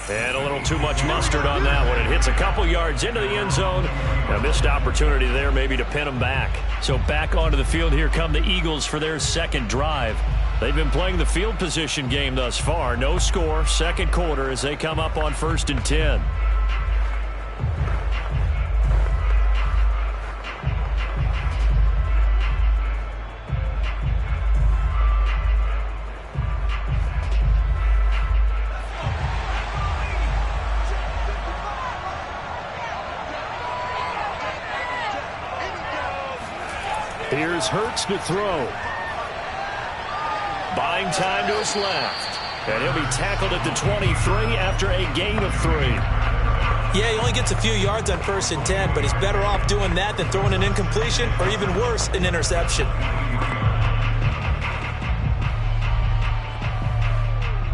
And a little too much mustard on that one. It hits a couple yards into the end zone. A missed opportunity there maybe to pin them back. So back onto the field here come the Eagles for their 2nd drive. They've been playing the field position game thus far. No score, 2nd quarter as they come up on 1st and 10. Here's Hurts to throw. Buying time to his left. And he'll be tackled at the 23 after a gain of 3. Yeah, he only gets a few yards on 1st and 10, but he's better off doing that than throwing an incompletion or even worse, an interception.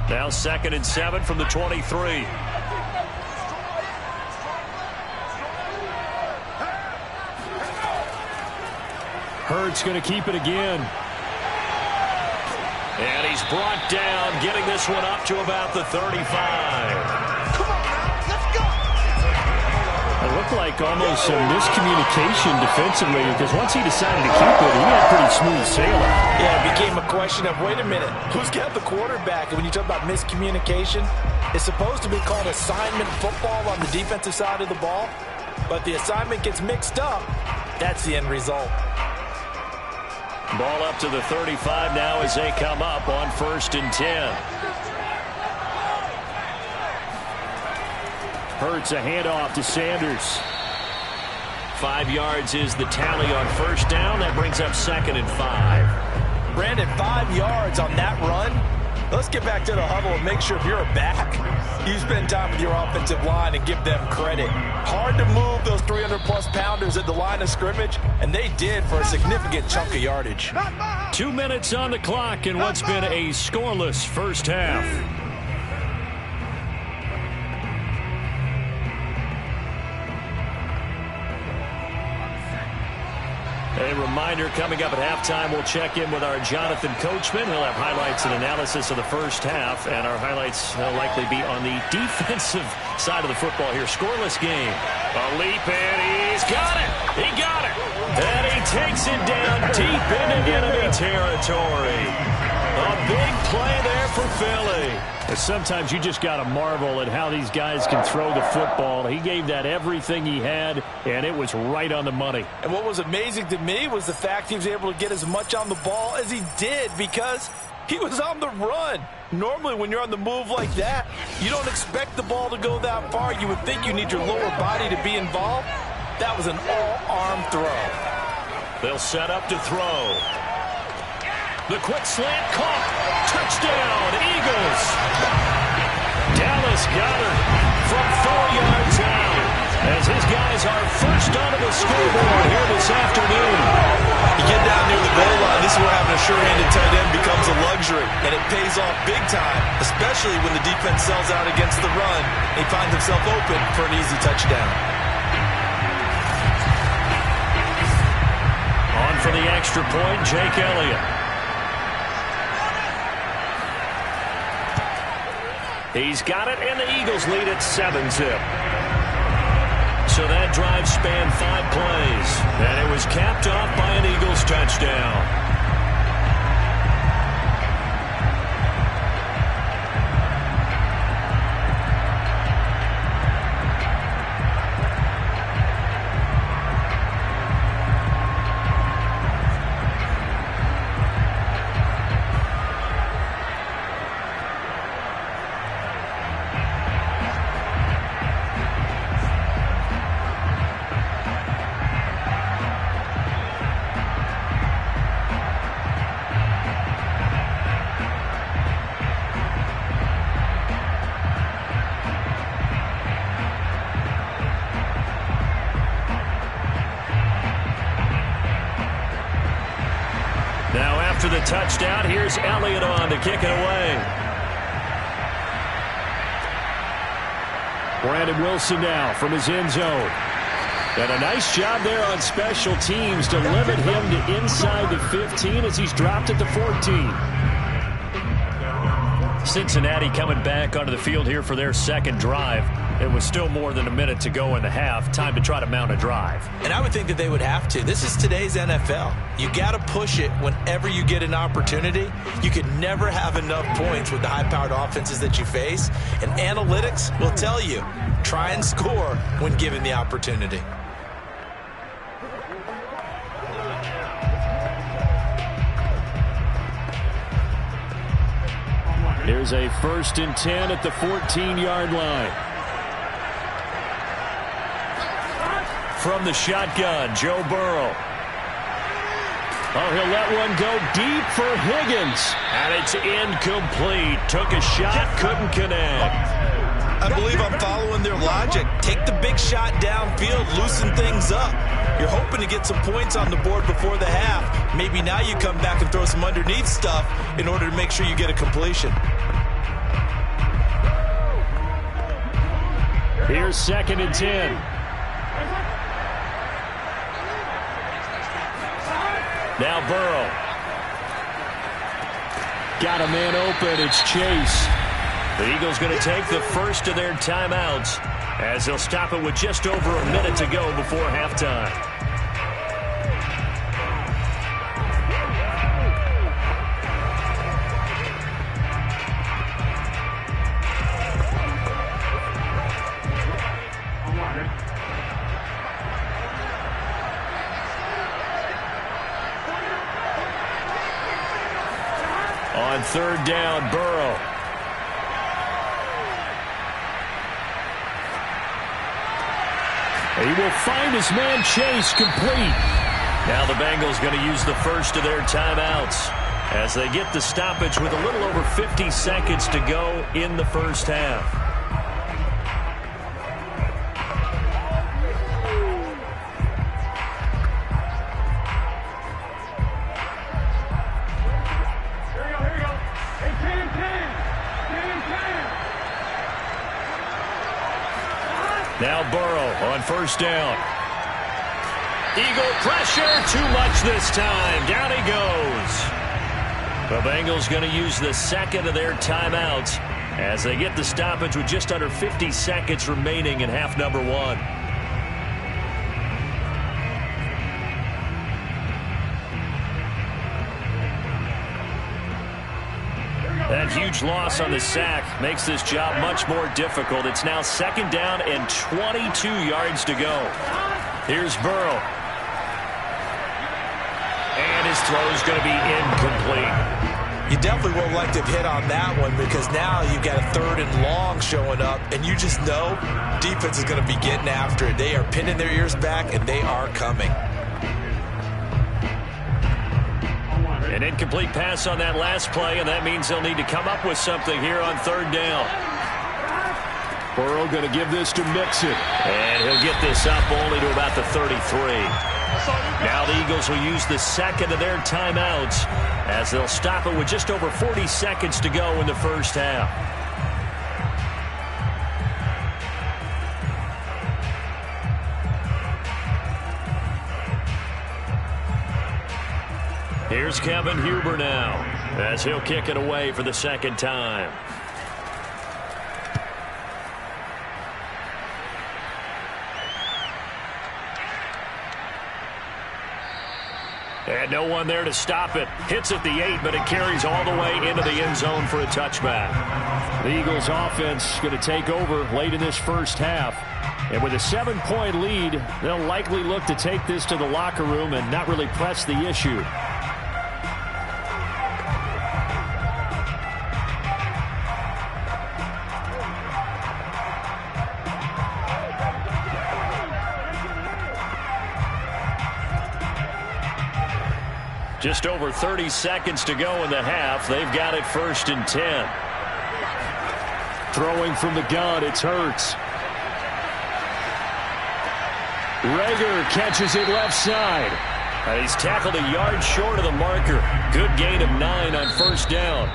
Now 2nd and 7 from the 23. Hurts going to keep it again. And he's brought down, getting this one up to about the 35. Come on, now, let's go. Well, It looked like almost some miscommunication defensively because once he decided to keep it, he had pretty smooth sailing. Yeah, it became a question of, wait a minute, who's got the quarterback? And when you talk about miscommunication, it's supposed to be called assignment football on the defensive side of the ball. But the assignment gets mixed up. That's the end result. Ball up to the 35 now as they come up on 1st and 10. Hurts a handoff to Sanders. 5 yards is the tally on 1st down. That brings up 2nd and 5. Brandon, 5 yards on that run. Let's get back to the huddle and make sure if you're a back, you spend time with your offensive line and give them credit. Hard to move those 300-plus pounders at the line of scrimmage, and they did for a significant chunk of yardage. 2 minutes on the clock in what's been a scoreless first half. A reminder, coming up at halftime, we'll check in with our Jonathan Coachman. He'll have highlights and analysis of the first half, and our highlights will likely be on the defensive side of the football here. Scoreless game. A leap, and he's got it. He got it. And he takes it down deep into enemy territory. A big play there for Philly. Sometimes you just got to marvel at how these guys can throw the football. He gave that everything he had, and it was right on the money. And what was amazing to me was the fact he was able to get as much on the ball as he did because he was on the run. Normally, when you're on the move like that, you don't expect the ball to go that far. You would think you need your lower body to be involved. That was an all-arm throw. They'll set up to throw. The quick slant caught. Touchdown, Eagles. Dallas Goedert from 4 yards out as his guys are first onto the scoreboard here this afternoon. You get down near the goal line, this is where having a sure-handed tight end becomes a luxury, and it pays off big time, especially when the defense sells out against the run. He finds himself open for an easy touchdown. On for the extra point, Jake Elliott. He's got it, and the Eagles lead at 7-zip. So that drive spanned 5 plays, and it was capped off by an Eagles touchdown. After the touchdown, here's Elliott on to kick it away. Brandon Wilson now from his end zone. And a nice job there on special teams to limit him to inside the 15 as he's dropped at the 14. Cincinnati coming back onto the field here for their second drive. It was still more than a minute to go in the half. Time to try to mount a drive. And I would think that they would have to. This is today's NFL. You got to push it whenever you get an opportunity. You can never have enough points with the high-powered offenses that you face. And analytics will tell you, try and score when given the opportunity. Here's a 1st and 10 at the 14-yard line. From the shotgun, Joe Burrow. Oh, he'll let one go deep for Higgins. And it's incomplete. Took a shot, couldn't connect. I believe I'm following their logic. Take the big shot downfield, loosen things up. You're hoping to get some points on the board before the half. Maybe now you come back and throw some underneath stuff in order to make sure you get a completion. Here's 2nd and 10. Now Burrow. Got a man open. It's Chase. The Eagles going to take the first of their timeouts as they'll stop it with just over a minute to go before halftime. On third down, Burrow. He will find his man Chase complete. Now the Bengals going to use the first of their timeouts as they get the stoppage with a little over 50 seconds to go in the first half. Now Burrow on first down. Eagle pressure, too much this time. Down he goes. The Bengals going to use the second of their timeouts as they get the stoppage with just under 50 seconds remaining in half number one. That huge loss on the sack makes this job much more difficult. It's now second down and 22 yards to go. Here's Burrow. And his throw is going to be incomplete. You definitely won't like to hit on that one because now you've got a third and long showing up, and you just know defense is going to be getting after it. They are pinning their ears back, and they are coming. An incomplete pass on that last play, and that means they'll need to come up with something here on third down. Burrow going to give this to Mixon. And he'll get this up only to about the 33. Now the Eagles will use the second of their timeouts as they'll stop it with just over 40 seconds to go in the first half. Here's Kevin Huber now as he'll kick it away for the second time. And no one there to stop it. Hits at the 8, but it carries all the way into the end zone for a touchback. The Eagles offense going to take over late in this first half. And with a 7-point lead, they'll likely look to take this to the locker room and not really press the issue. Just over 30 seconds to go in the half. They've got it 1st and 10. Throwing from the gun, it's Hurts. Reagor catches it left side. He's tackled a yard short of the marker. Good gain of 9 on first down.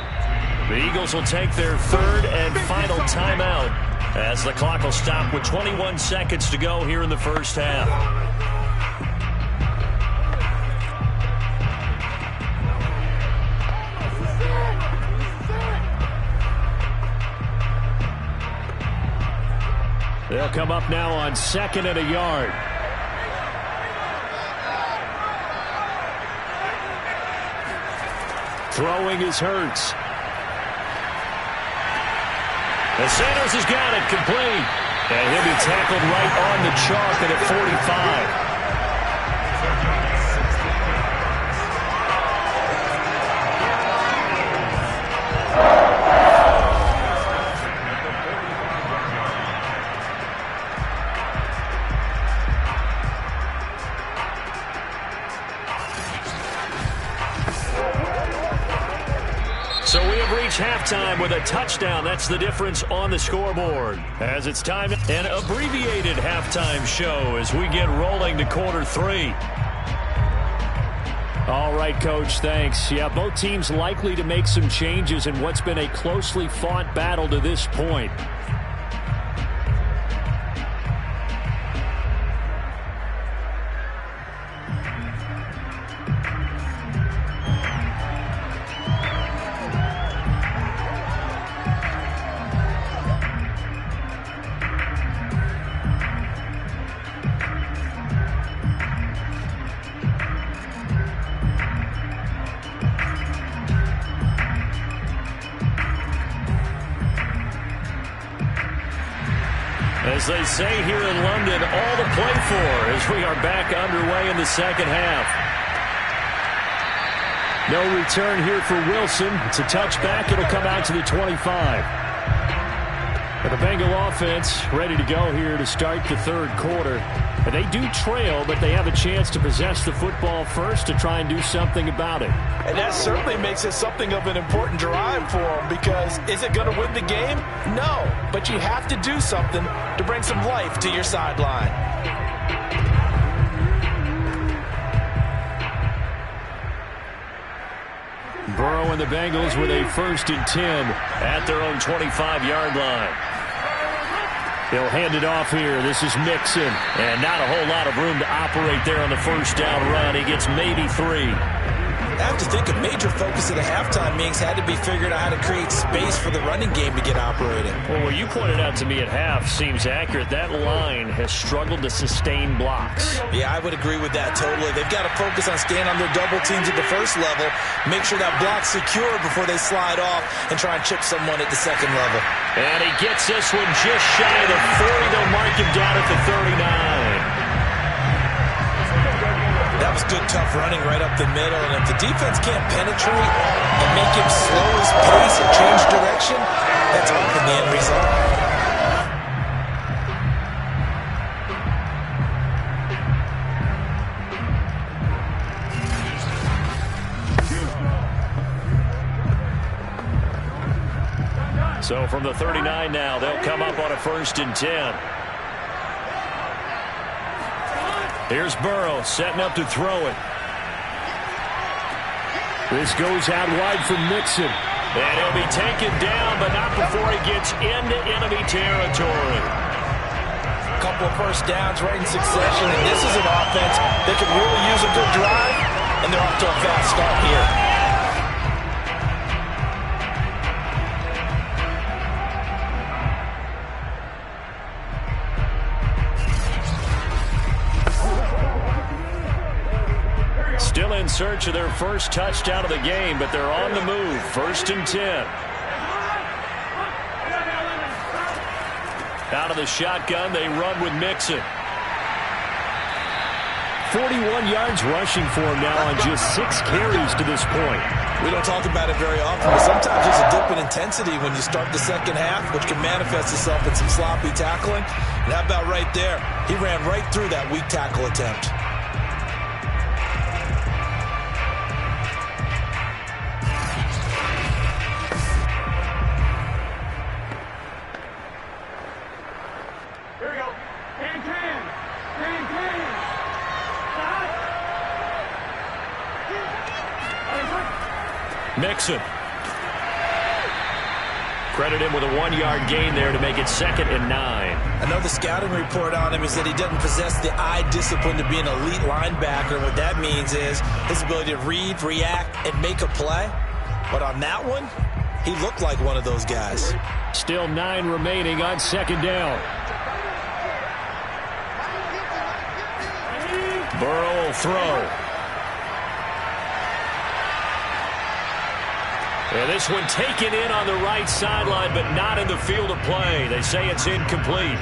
The Eagles will take their third and final timeout as the clock will stop with 21 seconds to go here in the first half. They'll come up now on 2nd and a yard. Throwing is Hurts. And Sanders has got it complete. And he'll be tackled right on the chalk and at 45. So we have reached halftime with a touchdown. That's the difference on the scoreboard. As it's time, an abbreviated halftime show as we get rolling to quarter 3. All right, Coach, thanks. Yeah, both teams likely to make some changes in what's been a closely fought battle to this point. As they say here in London, all to play for as we are back underway in the second half. No return here for Wilson. It's a touchback. It'll come out to the 25. And the Bengal offense ready to go here to start the third quarter. And they do trail, but they have a chance to possess the football first to try and do something about it. And that certainly makes it something of an important drive for them, because is it going to win the game? No, but you have to do something to bring some life to your sideline. Burrow and the Bengals with a 1st and 10 at their own 25-yard line. They'll hand it off here. This is Mixon. And not a whole lot of room to operate there on the first down run. He gets maybe 3. I have to think a major focus of the halftime meetings had to be figuring out how to create space for the running game to get operating. Well, what you pointed out to me at half seems accurate. That line has struggled to sustain blocks. Yeah, I would agree with that totally. They've got to focus on staying on their double teams at the first level, make sure that block's secure before they slide off and try and chip someone at the second level. And he gets this one just shy of the 40. They'll mark him down at the 39. That was good, tough running right up the middle. And if the defense can't penetrate and make him slow his pace or change direction, that's often the end result. So from the 39 now, they'll come up on a 1st and 10. Here's Burrow setting up to throw it. This goes out wide for Mixon. And he'll be taken down, but not before he gets into enemy territory. A couple of first downs right in succession, and this is an offense that could really use a good drive, and they're off to a fast start here. Still in search of their first touchdown of the game, but they're on the move. 1st and 10. Out of the shotgun, they run with Mixon. 41 yards rushing for him now on just 6 carries to this point. We don't talk about it very often, but sometimes there's a dip in intensity when you start the second half, which can manifest itself in some sloppy tackling. And how about right there? He ran right through that weak tackle attempt. Mixon. Credit him with a 1-yard gain there to make it 2nd and 9. Another scouting report on him is that he doesn't possess the eye discipline to be an elite linebacker. What that means is his ability to read, react, and make a play. But on that one, he looked like one of those guys. Still 9 remaining on 2nd down. Burrow will throw. And this one taken in on the right sideline, but not in the field of play. They say it's incomplete.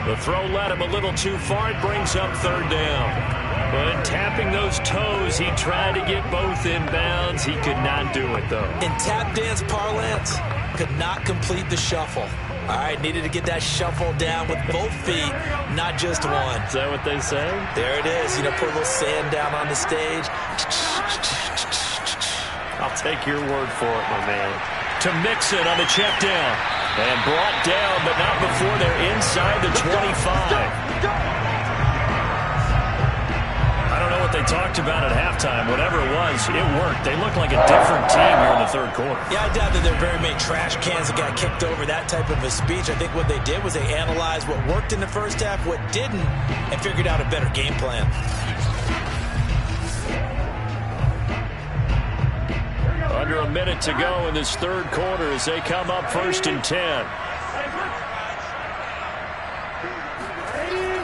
The throw led him a little too far. It brings up 3rd down. But tapping those toes, he tried to get both in bounds. He could not do it, though. In tap dance parlance, could not complete the shuffle. All right, needed to get that shuffle down with both feet, not just one. Is that what they say? There it is. You know, put a little sand down on the stage. I'll take your word for it, my man. To Mixon on the check down. And brought down, but not before they're inside the 25. I don't know what they talked about at halftime. Whatever it was, it worked. They looked like a different team here in the 3rd quarter. Yeah, I doubt that there are very many trash cans that got kicked over that type of a speech. I think what they did was they analyzed what worked in the first half, what didn't, and figured out a better game plan. Under a minute to go in this 3rd quarter as they come up 1st and 10.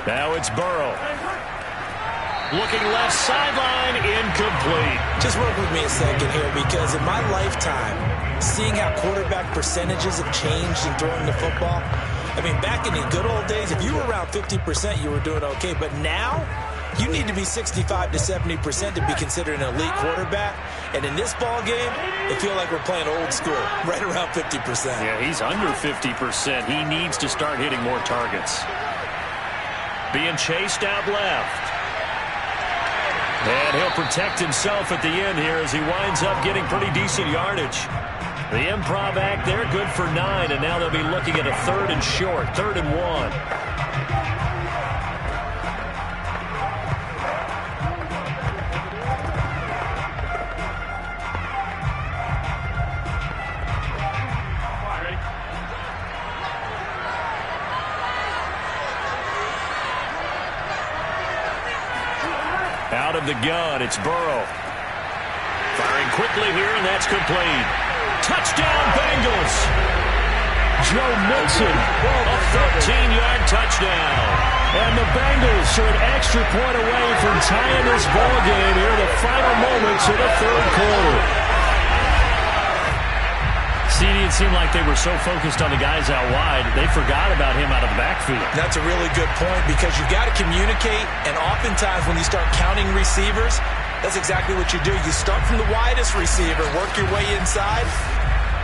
Now it's Burrow. Looking left sideline, incomplete. Just work with me a second here, because in my lifetime, seeing how quarterback percentages have changed in throwing the football, I mean, back in the good old days, if you were around 50%, you were doing okay. But now, you need to be 65 to 70% to be considered an elite quarterback. And in this ball game, it feels like we're playing old school, right around 50%. Yeah, he's under 50%. He needs to start hitting more targets. Being chased out left. And he'll protect himself at the end here as he winds up getting pretty decent yardage. The improv act there, good for 9, and now they'll be looking at a 3rd and short, 3rd and 1. Out of the gun, it's Burrow. Firing quickly here, and that's complete. Touchdown, Bengals. Joe Mixon, A 13-yard touchdown. and the Bengals are an extra point away from tying this ball game here in the final moments of the third quarter. CD, it seemed like they were so focused on the guys out wide, they forgot about him out of the backfield. That's a really good point because you've got to communicate, and oftentimes when you start counting receivers, that's exactly what you do. You start from the widest receiver, work your way inside.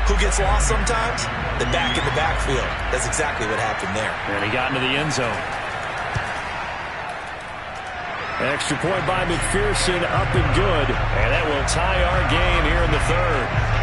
Who gets lost sometimes? The back in the backfield. That's exactly what happened there. And he got into the end zone. Extra point by McPherson, up and good. And that will tie our game here in the third.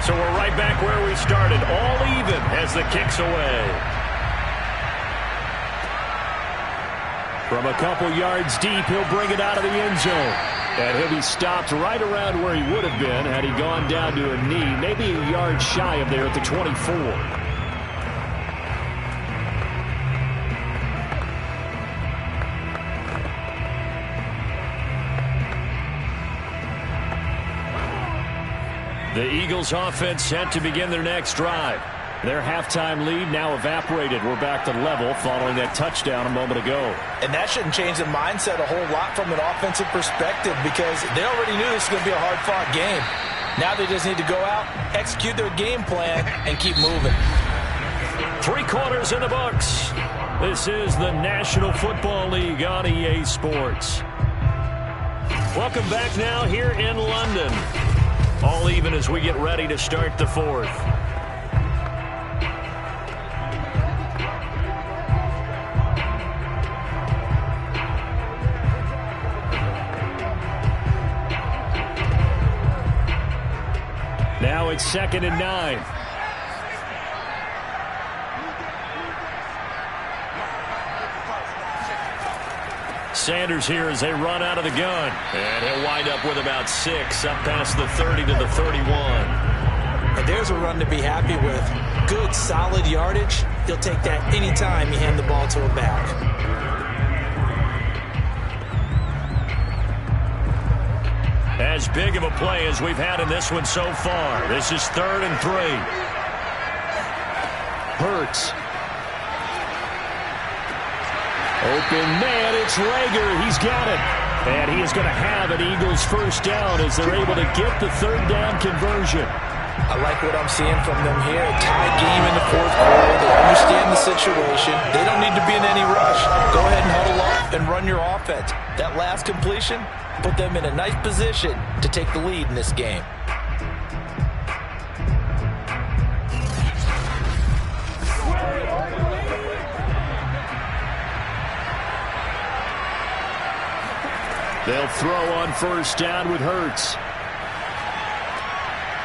So we're right back where we started, all even as the kick's away. From a couple yards deep, he'll bring it out of the end zone. And he'll be stopped right around where he would have been had he gone down to a knee, maybe a yard shy of there at the 24. The Eagles offense set to begin their next drive. Their halftime lead now evaporated. We're back to level following that touchdown a moment ago. And that shouldn't change the mindset a whole lot from an offensive perspective because they already knew this was going to be a hard-fought game. Now they just need to go out, execute their game plan, and keep moving. 3 quarters in the books. This is the National Football League on EA Sports. Welcome back now here in London. All even as we get ready to start the fourth. Now it's 2nd and 9. Sanders here as they run out of the gun. And he'll wind up with about 6 up past the 30 to the 31. And there's a run to be happy with. Good, solid yardage. He'll take that anytime you hand the ball to a back. As big of a play as we've had in this one so far. This is 3rd and 3. Hurts. Open man, it's Rager. He's got it. And he is going to have an Eagles first down as they're able to get the 3rd down conversion. I like what I'm seeing from them here. A tie game in the 4th quarter. They understand the situation. They don't need to be in any rush. Go ahead and huddle up and run your offense. That last completion put them in a nice position to take the lead in this game. They'll throw on first down with Hurts.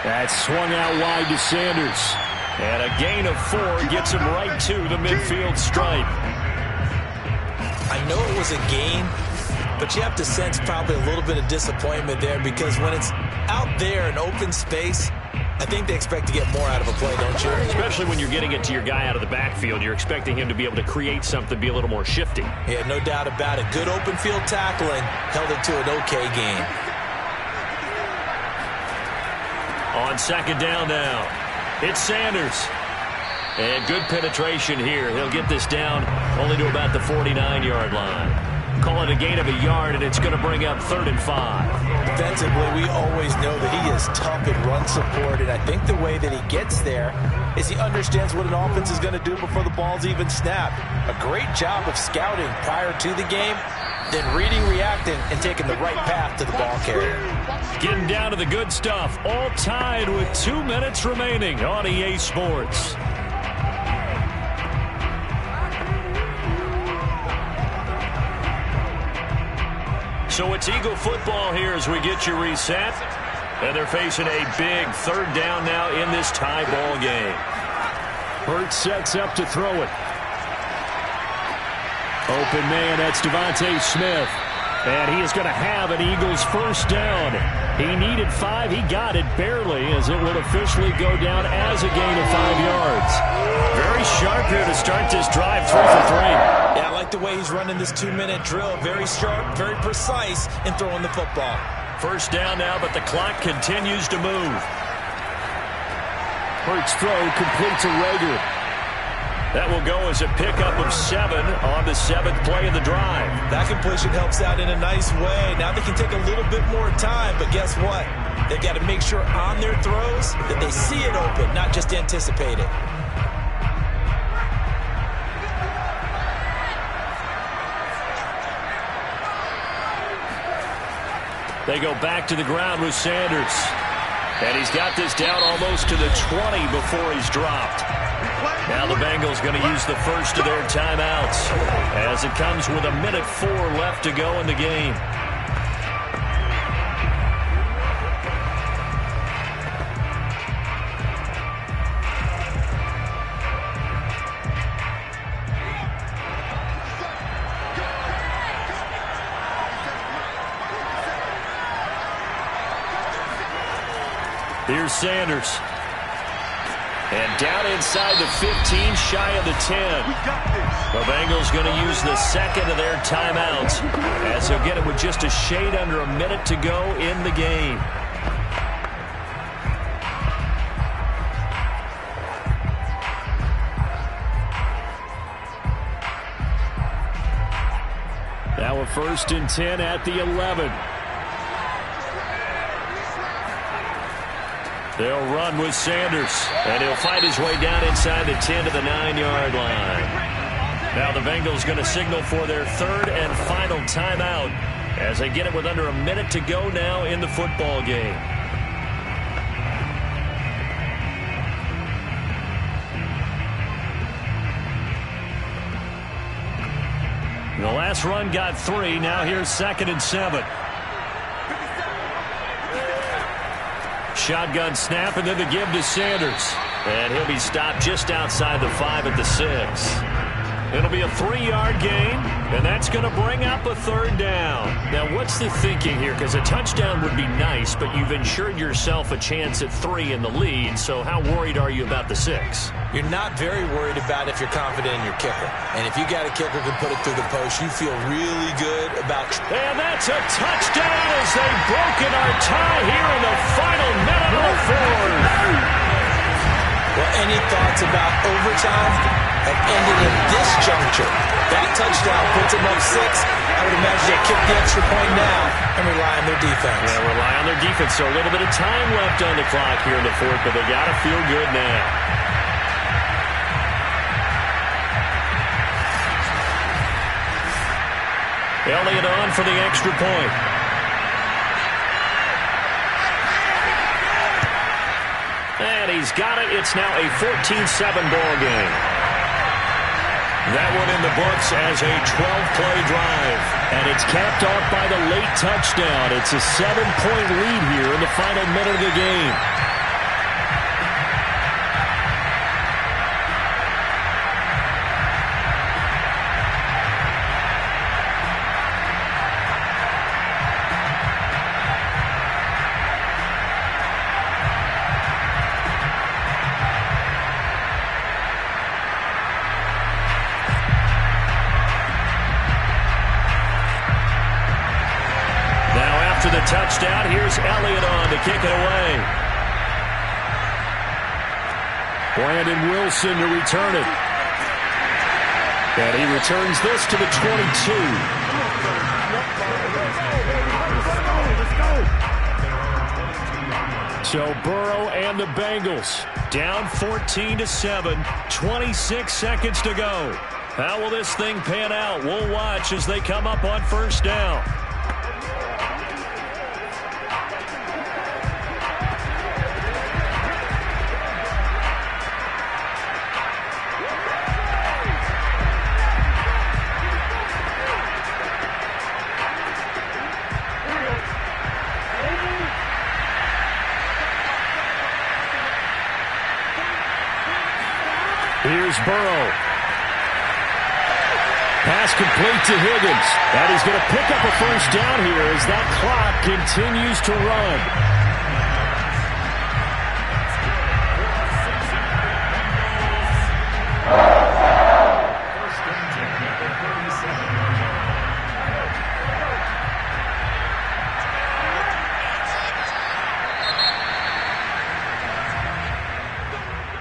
That's swung out wide to Sanders. And a gain of 4 gets him right to the midfield stripe. I know it was a gain, but you have to sense probably a little bit of disappointment there because when it's out there in open space, I think they expect to get more out of a play, don't you? Especially when you're getting it to your guy out of the backfield. You're expecting him to be able to create something, be a little more shifty. Yeah, no doubt about it. Good open field tackling held it to an okay game. On second down now, it's Sanders. And good penetration here. He'll get this down only to about the 49-yard line. Call it a gain of a yard, and it's going to bring up 3rd and 5. Defensively, we always know that he is tough in run support, and I think the way that he gets there is he understands what an offense is going to do before the ball's even snapped. A great job of scouting prior to the game, then reading, reacting, and taking the right path to the ball carrier. Getting down to the good stuff, all tied with 2 minutes remaining on EA Sports. So it's Eagle football here as we get you reset. And they're facing a big 3rd down now in this tie ball game. Hurts sets up to throw it. Open man, that's Devontae Smith. And he is going to have an Eagles 1st down. He needed 5. He got it barely, as it will officially go down as a gain of 5 yards. Very sharp here to start this drive, 3 for 3. Yeah, I like the way he's running this 2-minute drill. Very sharp, very precise in throwing the football. 1st down now, but the clock continues to move. Hurts throw complete to Rager. That will go as a pickup of 7 on the 7th play of the drive. That completion helps out in a nice way. Now they can take a little bit more time, but guess what? They've got to make sure on their throws that they see it open, not just anticipate it. They go back to the ground with Sanders. And he's got this down almost to the 20 before he's dropped. Now the Bengals going to use the first of their timeouts as it comes with 1:04 left to go in the game. Here's Sanders. And down inside the 15, shy of the 10. The Bengals going to use the second of their timeouts as they'll get it with just a shade under a minute to go in the game. Now a 1st and 10 at the 11. They'll run with Sanders, and he'll fight his way down inside the 10 to the 9-yard line. Now the Bengals going to signal for their 3rd and final timeout as they get it with under a minute to go now in the football game. The last run got 3. Now here's 2nd and 7. Shotgun snap, and then the give to Sanders. And he'll be stopped just outside the 5 at the 6. It'll be a 3-yard gain, and that's going to bring up a 3rd down. Now, what's the thinking here? Because a touchdown would be nice, but you've ensured yourself a chance at 3 in the lead, so how worried are you about the 6? You're not very worried about if you're confident in your kicker. And if you got a kicker who can put it through the post, you feel really good about... And that's a touchdown as they've broken our tie here in the final minute of the 4th. Well, any thoughts about overtime have ended at this juncture. That touchdown puts them up 6. I would imagine they kick the extra point now and rely on their defense. Yeah, rely on their defense. So a little bit of time left on the clock here in the 4th, but they got to feel good now. Elliott on for the extra point. And he's got it. It's now a 14-7 ball game. That one in the books as a 12-play drive. And it's capped off by the late touchdown. It's a 7-point lead here in the final minute of the game. After the touchdown, here's Elliott on to kick it away. Brandon Wilson to return it. And he returns this to the 22. So Burrow and the Bengals down 14-7, 26 seconds to go. How will this thing pan out? We'll watch as they come up on first down. Here's Burrow. Pass complete to Higgins. And he's going to pick up a first down here as that clock continues to run.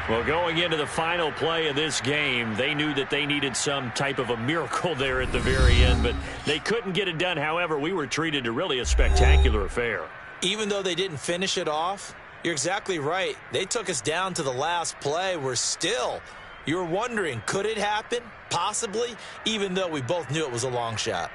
Well, going into the final play of this game, they knew that they needed some type of a miracle there at the very end, but they couldn't get it done. However, we were treated to really a spectacular affair. Even though they didn't finish it off, you're exactly right. They took us down to the last play. You're wondering, could it happen? Possibly, even though we both knew it was a long shot.